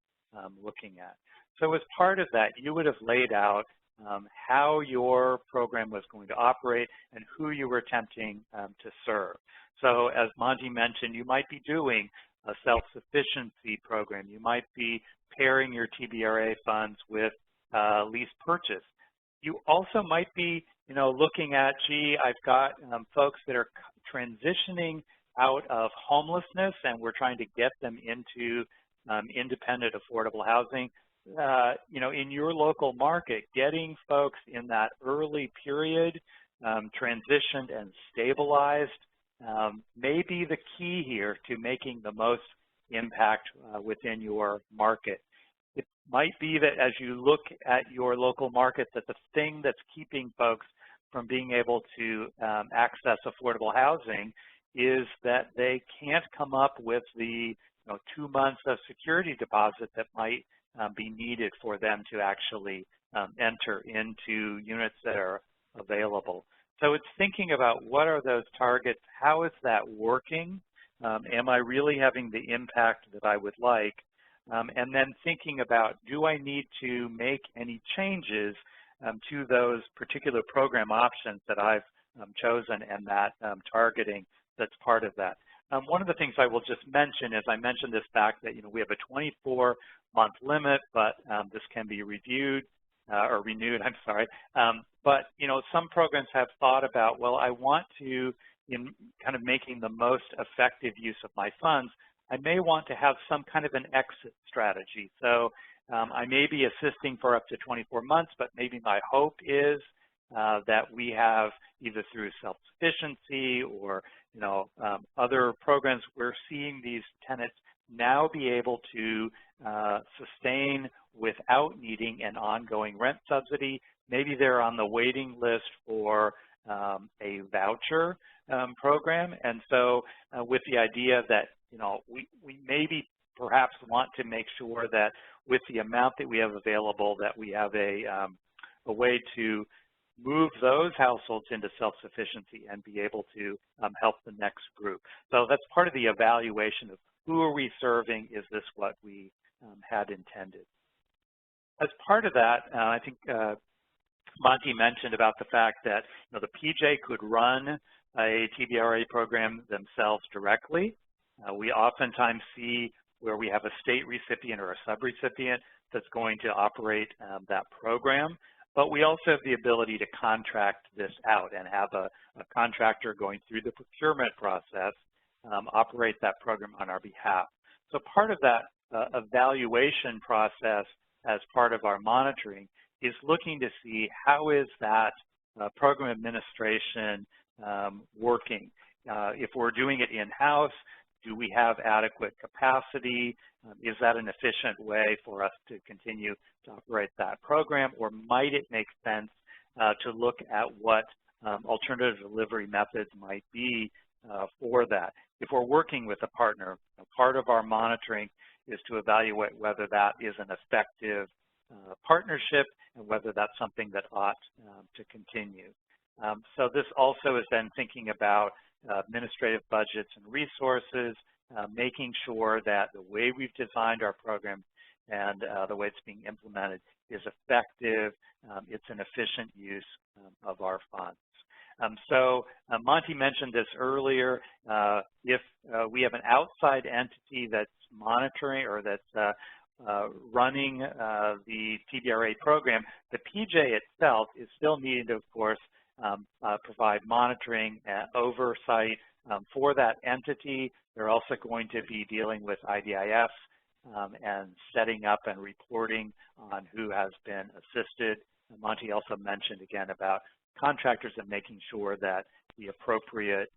looking at. So as part of that, you would have laid out how your program was going to operate and who you were attempting to serve. So as Monty mentioned, you might be doing a self-sufficiency program. You might be pairing your TBRA funds with lease purchase. You also might be, looking at, gee, I've got folks that are transitioning out of homelessness and we're trying to get them into independent affordable housing. In your local market, getting folks in that early period transitioned and stabilized may be the key here to making the most impact within your market. It might be that as you look at your local market, that the thing that's keeping folks from being able to access affordable housing is that they can't come up with the 2 months of security deposit that might be needed for them to actually enter into units that are available. So it's thinking about what are those targets, how is that working, am I really having the impact that I would like, and then thinking about, do I need to make any changes to those particular program options that I've chosen and that targeting that's part of that. One of the things I will just mention is I mentioned this fact that we have a 24-month limit, but this can be reviewed or renewed, I'm sorry. But some programs have thought about, well, I want to, in kind of making the most effective use of my funds, I may want to have some kind of an exit strategy. So I may be assisting for up to 24 months, but maybe my hope is that we have either through self-sufficiency or other programs, we're seeing these tenants now be able to sustain without needing an ongoing rent subsidy. Maybe they're on the waiting list for a voucher program, and so with the idea that we maybe perhaps want to make sure that with the amount that we have available, that we have a way to move those households into self-sufficiency and be able to help the next group. So that's part of the evaluation of who are we serving, is this what we had intended. As part of that, I think Monty mentioned about the fact that the PJ could run a TBRA program themselves directly. We oftentimes see where we have a state recipient or a subrecipient that's going to operate that program, but we also have the ability to contract this out and have a contractor going through the procurement process operate that program on our behalf. So part of that evaluation process as part of our monitoring is looking to see how is that program administration working. If we're doing it in-house, do we have adequate capacity? Is that an efficient way for us to continue to operate that program, or might it make sense to look at what alternative delivery methods might be for that? If we're working with a partner, part of our monitoring is to evaluate whether that is an effective partnership and whether that's something that ought to continue. So this also is then thinking about administrative budgets and resources, making sure that the way we've designed our program and the way it's being implemented is effective, it's an efficient use of our funds. So Monty mentioned this earlier. If we have an outside entity that's monitoring or that's running the TBRA program, the PJ itself is still needing to, of course, provide monitoring and oversight for that entity. They're also going to be dealing with IDIS and setting up and reporting on who has been assisted. And Monty also mentioned again about contractors and making sure that the appropriate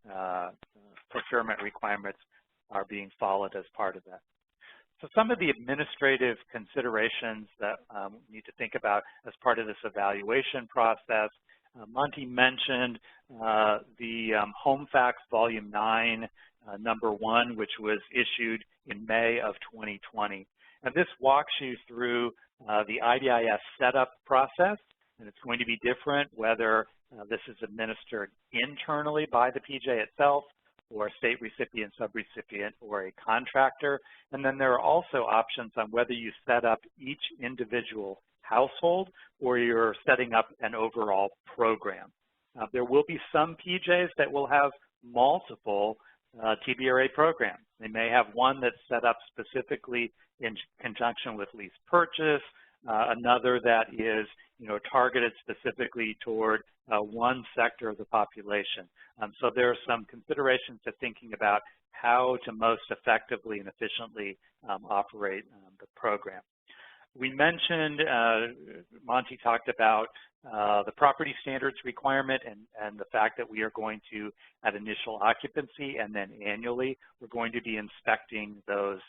procurement requirements are being followed as part of that. So some of the administrative considerations that we need to think about as part of this evaluation process. Monty mentioned the Home Facts Volume 9, Number 1, which was issued in May of 2020. And this walks you through the IDIS setup process, and it's going to be different whether this is administered internally by the PJ itself, or a state recipient, subrecipient, or a contractor. And then there are also options on whether you set up each individual household or you're setting up an overall program. There will be some PJs that will have multiple TBRA programs. They may have one that's set up specifically in conjunction with lease purchase, another that is targeted specifically toward one sector of the population. So there are some considerations to thinking about how to most effectively and efficiently operate the program. We mentioned, Monty talked about the property standards requirement and the fact that we are going to, at initial occupancy and then annually, we're going to be inspecting those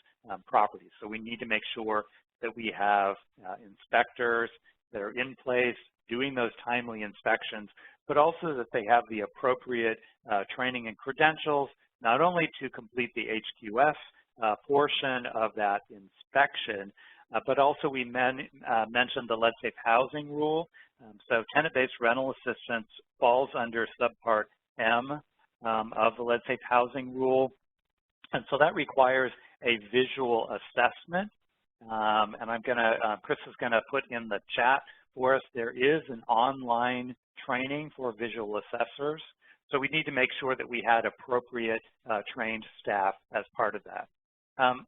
properties. So we need to make sure that we have inspectors that are in place doing those timely inspections, but also that they have the appropriate training and credentials, not only to complete the HQS portion of that inspection, but also we mentioned the Lead Safe Housing Rule. So tenant-based rental assistance falls under subpart M of the Lead Safe Housing Rule. And so that requires a visual assessment. And I'm gonna, Chris is gonna put in the chat for us, there is an online training for visual assessors. So we need to make sure that we had appropriate trained staff as part of that.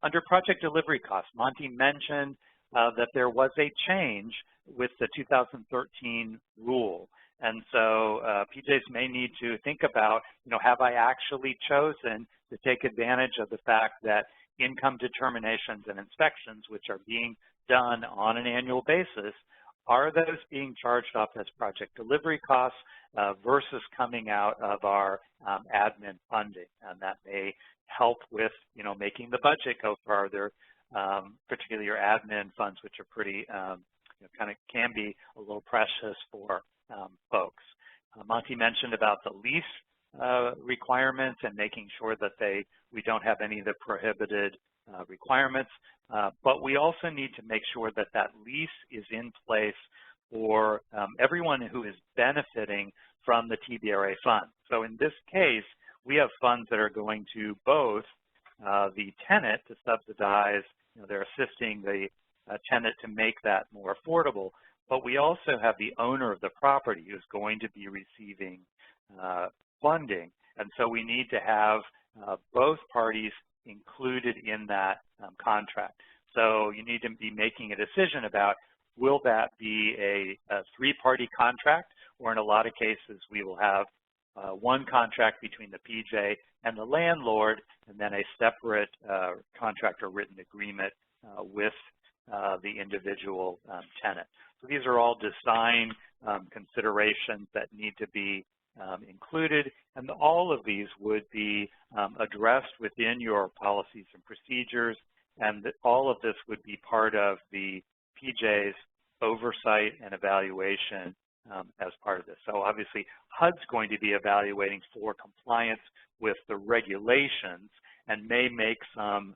Under project delivery costs, Monty mentioned that there was a change with the 2013 rule. And so PJs may need to think about, have I actually chosen to take advantage of the fact that income determinations and inspections, which are being done on an annual basis, are those being charged off as project delivery costs versus coming out of our admin funding? And that may help with, making the budget go further, particularly your admin funds, which are pretty, can be a little precious for folks. Monty mentioned about the lease requirements and making sure that we don't have any of the prohibited requirements, but we also need to make sure that that lease is in place for everyone who is benefiting from the TBRA fund. So in this case, we have funds that are going to both the tenant to subsidize, they're assisting the tenant to make that more affordable, but we also have the owner of the property who's going to be receiving funding. And so we need to have both parties included in that contract. So you need to be making a decision about, will that be a three-party contract, or in a lot of cases we will have one contract between the PJ and the landlord, and then a separate contract or written agreement with the individual tenant. So these are all design considerations that need to be included, and all of these would be addressed within your policies and procedures, and all of this would be part of the PJ's oversight and evaluation as part of this. So obviously, HUD's going to be evaluating for compliance with the regulations and may make some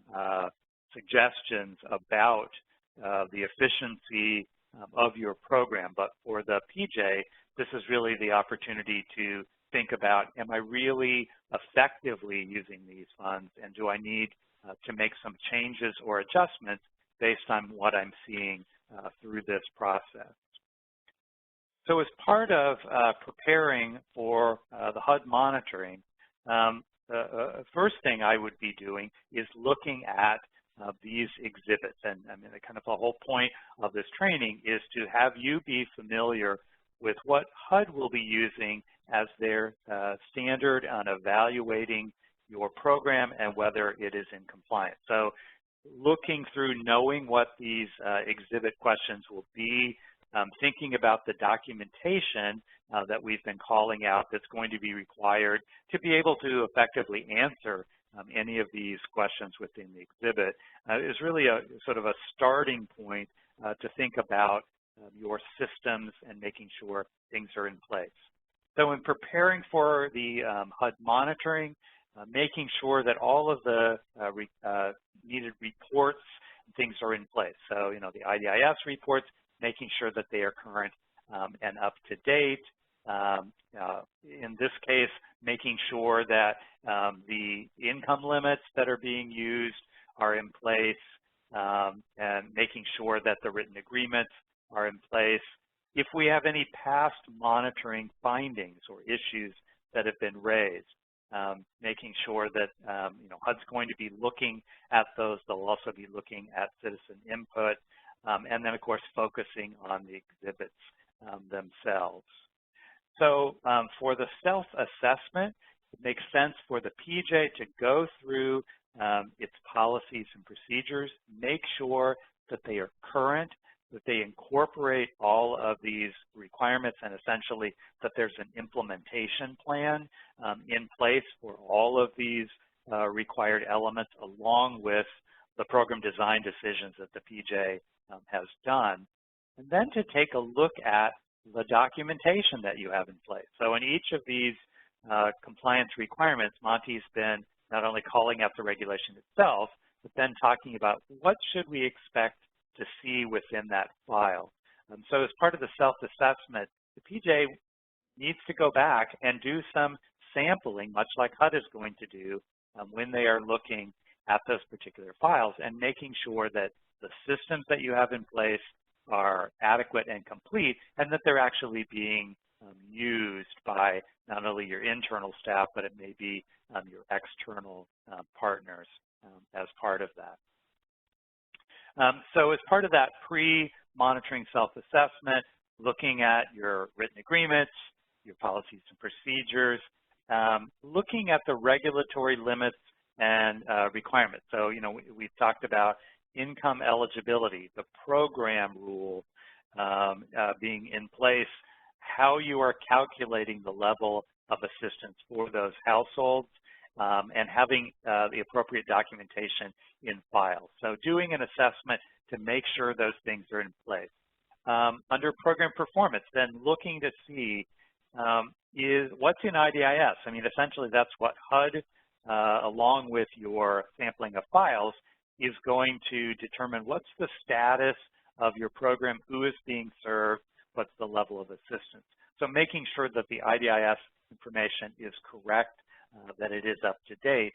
suggestions about the efficiency of your program. But for the PJ, this is really the opportunity to think about, am I really effectively using these funds, and do I need to make some changes or adjustments based on what I'm seeing through this process. So as part of preparing for the HUD monitoring, the first thing I would be doing is looking at these exhibits. And I mean, kind of the whole point of this training is to have you be familiar with what HUD will be using as their standard on evaluating your program and whether it is in compliance. So looking through, knowing what these exhibit questions will be, thinking about the documentation that we've been calling out that's going to be required to be able to effectively answer any of these questions within the exhibit is really a sort of a starting point to think about your systems and making sure things are in place. So in preparing for the HUD monitoring, making sure that all of the needed reports and things are in place. So, the IDIS reports, making sure that they are current and up to date. In this case, making sure that the income limits that are being used are in place, and making sure that the written agreements are in place. If we have any past monitoring findings or issues that have been raised, making sure that HUD's going to be looking at those. They'll also be looking at citizen input, and then of course focusing on the exhibits themselves. So for the self-assessment, it makes sense for the PJ to go through its policies and procedures, make sure that they are current, that they incorporate all of these requirements, and essentially that there's an implementation plan in place for all of these required elements, along with the program design decisions that the PJ has done. And then to take a look at the documentation that you have in place. So in each of these compliance requirements, Monty's been not only calling out the regulation itself, but then talking about what should we expect to see within that file. So as part of the self-assessment, the PJ needs to go back and do some sampling, much like HUD is going to do when they are looking at those particular files, and making sure that the systems that you have in place are adequate and complete, and that they're actually being used by not only your internal staff, but it may be your external partners as part of that. So as part of that pre-monitoring self-assessment, looking at your written agreements, your policies and procedures, looking at the regulatory limits and requirements. So, we've talked about income eligibility, the program rule, being in place, how you are calculating the level of assistance for those households, and having the appropriate documentation in file. So doing an assessment to make sure those things are in place. Under program performance, then looking to see is what's in IDIS. I mean, essentially that's what HUD, along with your sampling of files, is going to determine what's the status of your program, who is being served, what's the level of assistance. So making sure that the IDIS information is correct, that it is up to date,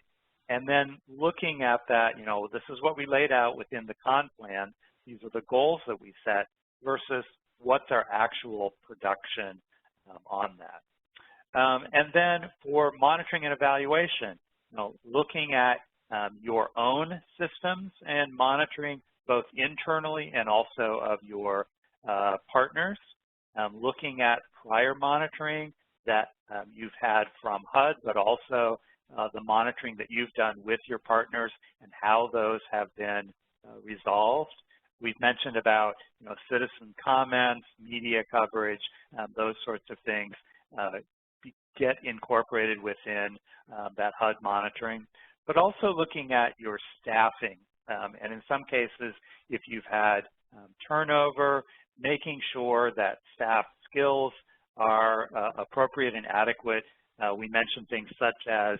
and then looking at that, you know, this is what we laid out within the con plan. These are the goals that we set versus what's our actual production on that. And then for monitoring and evaluation, you know, looking at your own systems and monitoring both internally and also of your partners, looking at prior monitoring that you've had from HUD, but also the monitoring that you've done with your partners and how those have been resolved. We've mentioned about, you know, citizen comments, media coverage, those sorts of things get incorporated within that HUD monitoring, but also looking at your staffing. And in some cases, if you've had turnover, making sure that staff skills are appropriate and adequate. We mentioned things such as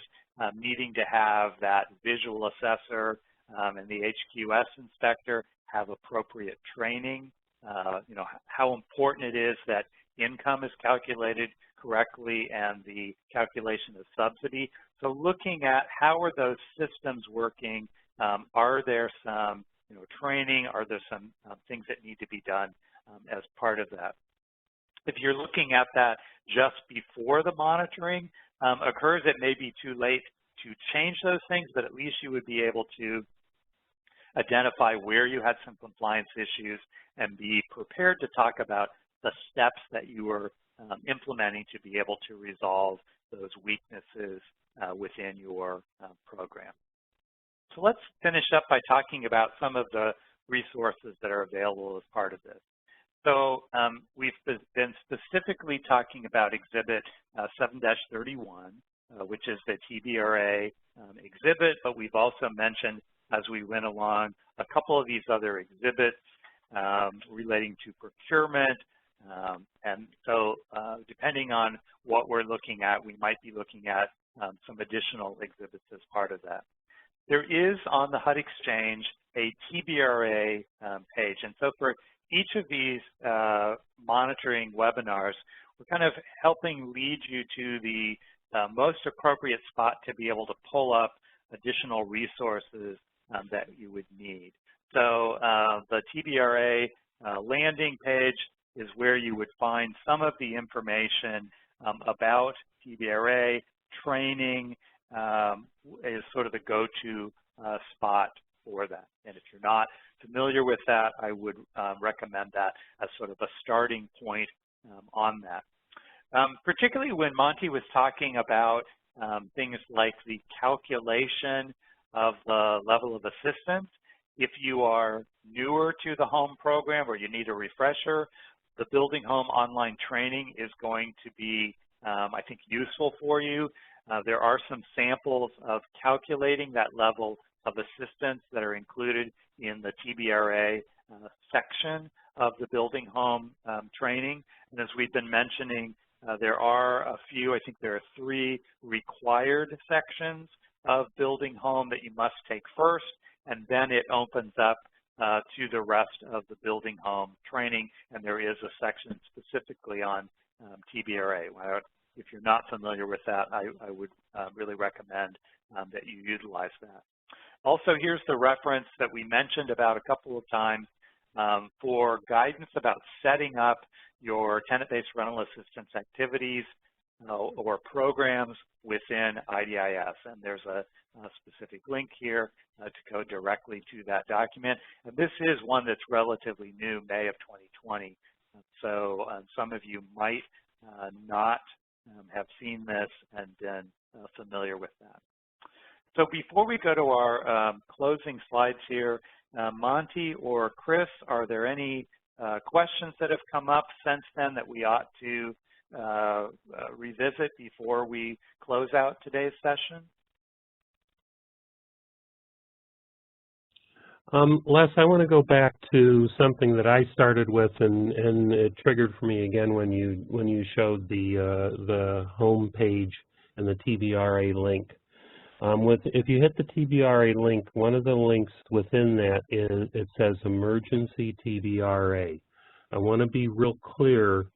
needing to have that visual assessor and the HQS inspector have appropriate training. You know, how important it is that income is calculated correctly and the calculation of subsidy. So looking at how are those systems working, are there some, you know, training, are there some things that need to be done as part of that. If you're looking at that just before the monitoring occurs, it may be too late to change those things, but at least you would be able to identify where you had some compliance issues and be prepared to talk about the steps that you were implementing to be able to resolve those weaknesses within your program. So let's finish up by talking about some of the resources that are available as part of this. So we've been specifically talking about Exhibit 7-31, which is the TBRA exhibit, but we've also mentioned as we went along a couple of these other exhibits relating to procurement. And so depending on what we're looking at, we might be looking at some additional exhibits as part of that. There is on the HUD Exchange a TBRA page, and so for each of these monitoring webinars, we're kind of helping lead you to the most appropriate spot to be able to pull up additional resources that you would need. So the TBRA landing page is where you would find some of the information about TBRA. Training is sort of the go-to spot for that. And if you're not familiar with that, I would recommend that as sort of a starting point on that. Particularly when Monty was talking about things like the calculation of the level of assistance. If you are newer to the home program or you need a refresher, the Building Home online training is going to be, I think, useful for you. There are some samples of calculating that level of assistance that are included in the TBRA section of the Building Home training. And as we've been mentioning, there are a few, I think there are 3 required sections of Building Home that you must take first, and then it opens up to the rest of the Building Home training, and there is a section specifically on TBRA. If you're not familiar with that, I would really recommend that you utilize that. Also, here's the reference that we mentioned about a couple of times for guidance about setting up your tenant-based rental assistance activities or programs within IDIS. And there's a specific link here to go directly to that document. And this is one that's relatively new, May of 2020. So some of you might not have seen this and been familiar with that. So before we go to our closing slides here, Monty or Chris, are there any questions that have come up since then that we ought to revisit before we close out today's session? Les, I want to go back to something that I started with, and it triggered for me again when you showed the home page and the TBRA link. If you hit the TBRA link, one of the links within that it says Emergency TBRA. I want to be real clear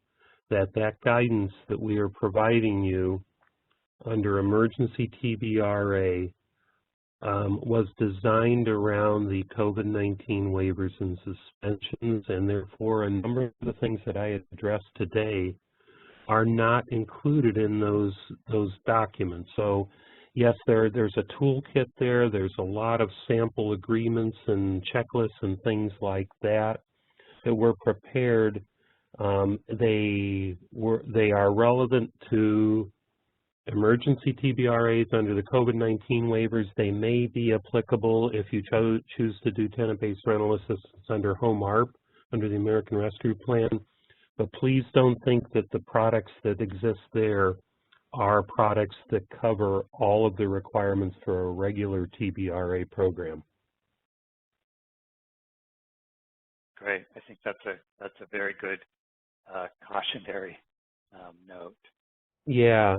that guidance that we are providing you under Emergency TBRA was designed around the COVID-19 waivers and suspensions, and therefore a number of the things that I addressed today are not included in those documents. So yes, there's a toolkit there. There's a lot of sample agreements and checklists and things like that were prepared. They are relevant to emergency TBRAs under the COVID-19 waivers. They may be applicable if you choose to do tenant-based rental assistance under Home ARP, under the American Rescue Plan. But please don't think that the products that exist there are products that cover all of the requirements for a regular TBRA program. Great. I think that's a very good cautionary note. Yeah.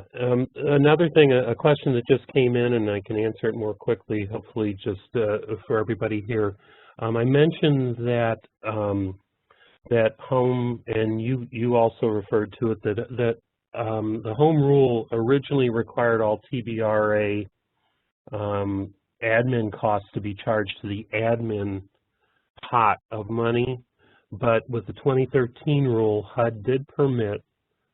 Another thing, a question that just came in, and I can answer it more quickly, hopefully, just for everybody here. I mentioned that that home, and you also referred to it, that the home rule originally required all TBRA admin costs to be charged to the admin pot of money, but with the 2013 rule, HUD did permit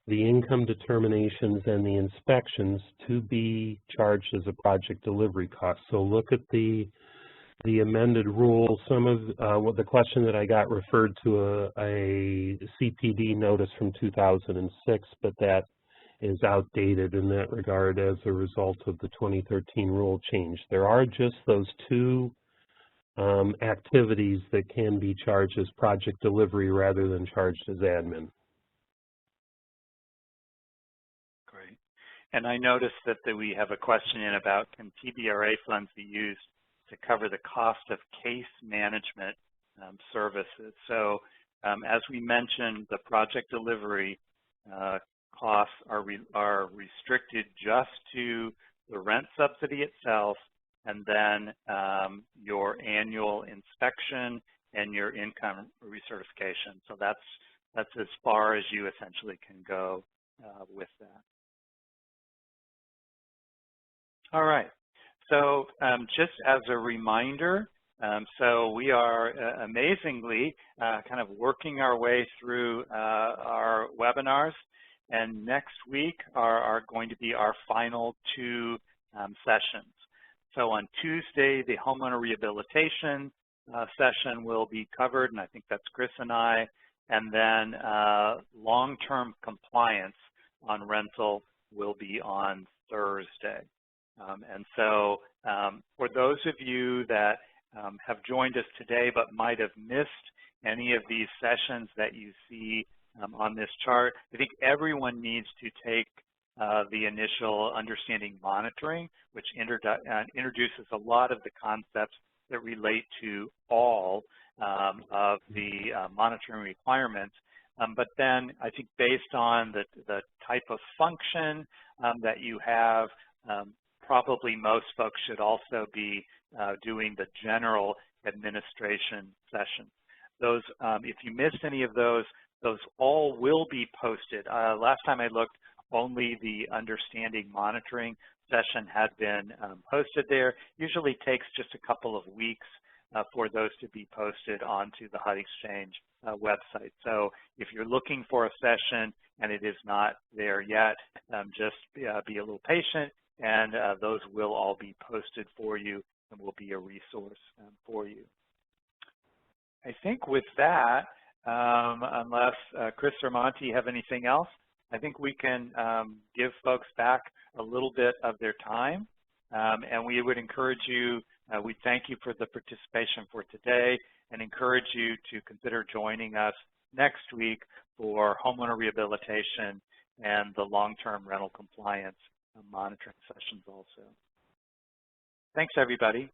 the income determinations and the inspections to be charged as a project delivery cost. So look at the amended rule. Some of the question that I got referred to a CPD notice from 2006, but that is outdated in that regard as a result of the 2013 rule change. There are just those two activities that can be charged as project delivery rather than charged as admin. Great. And I noticed that we have a question in about, can TBRA funds be used to cover the cost of case management services? So as we mentioned, the project delivery costs are restricted just to the rent subsidy itself, and then your annual inspection and your income recertification. So that's as far as you essentially can go with that. All right. So just as a reminder, so we are amazingly kind of working our way through our webinars, and next week are going to be our final two sessions. So on Tuesday, the homeowner rehabilitation session will be covered, and I think that's Chris and I, and then long-term compliance on rental will be on Thursday. And so for those of you that have joined us today but might have missed any of these sessions that you see on this chart, I think everyone needs to take the initial understanding monitoring, which introduces a lot of the concepts that relate to all of the monitoring requirements. But then I think based on the type of function that you have, probably most folks should also be doing the general administration session. Those, if you missed any of those all will be posted. Last time I looked, only the understanding monitoring session had been posted there. Usually takes just a couple of weeks for those to be posted onto the HUD Exchange website. So if you're looking for a session and it is not there yet, just be a little patient, and those will all be posted for you and will be a resource for you. I think with that, unless Chris or Monty have anything else, I think we can give folks back a little bit of their time. And we would encourage you, we thank you for the participation for today and encourage you to consider joining us next week for homeowner rehabilitation and the long-term rental compliance monitoring sessions also. Thanks, everybody.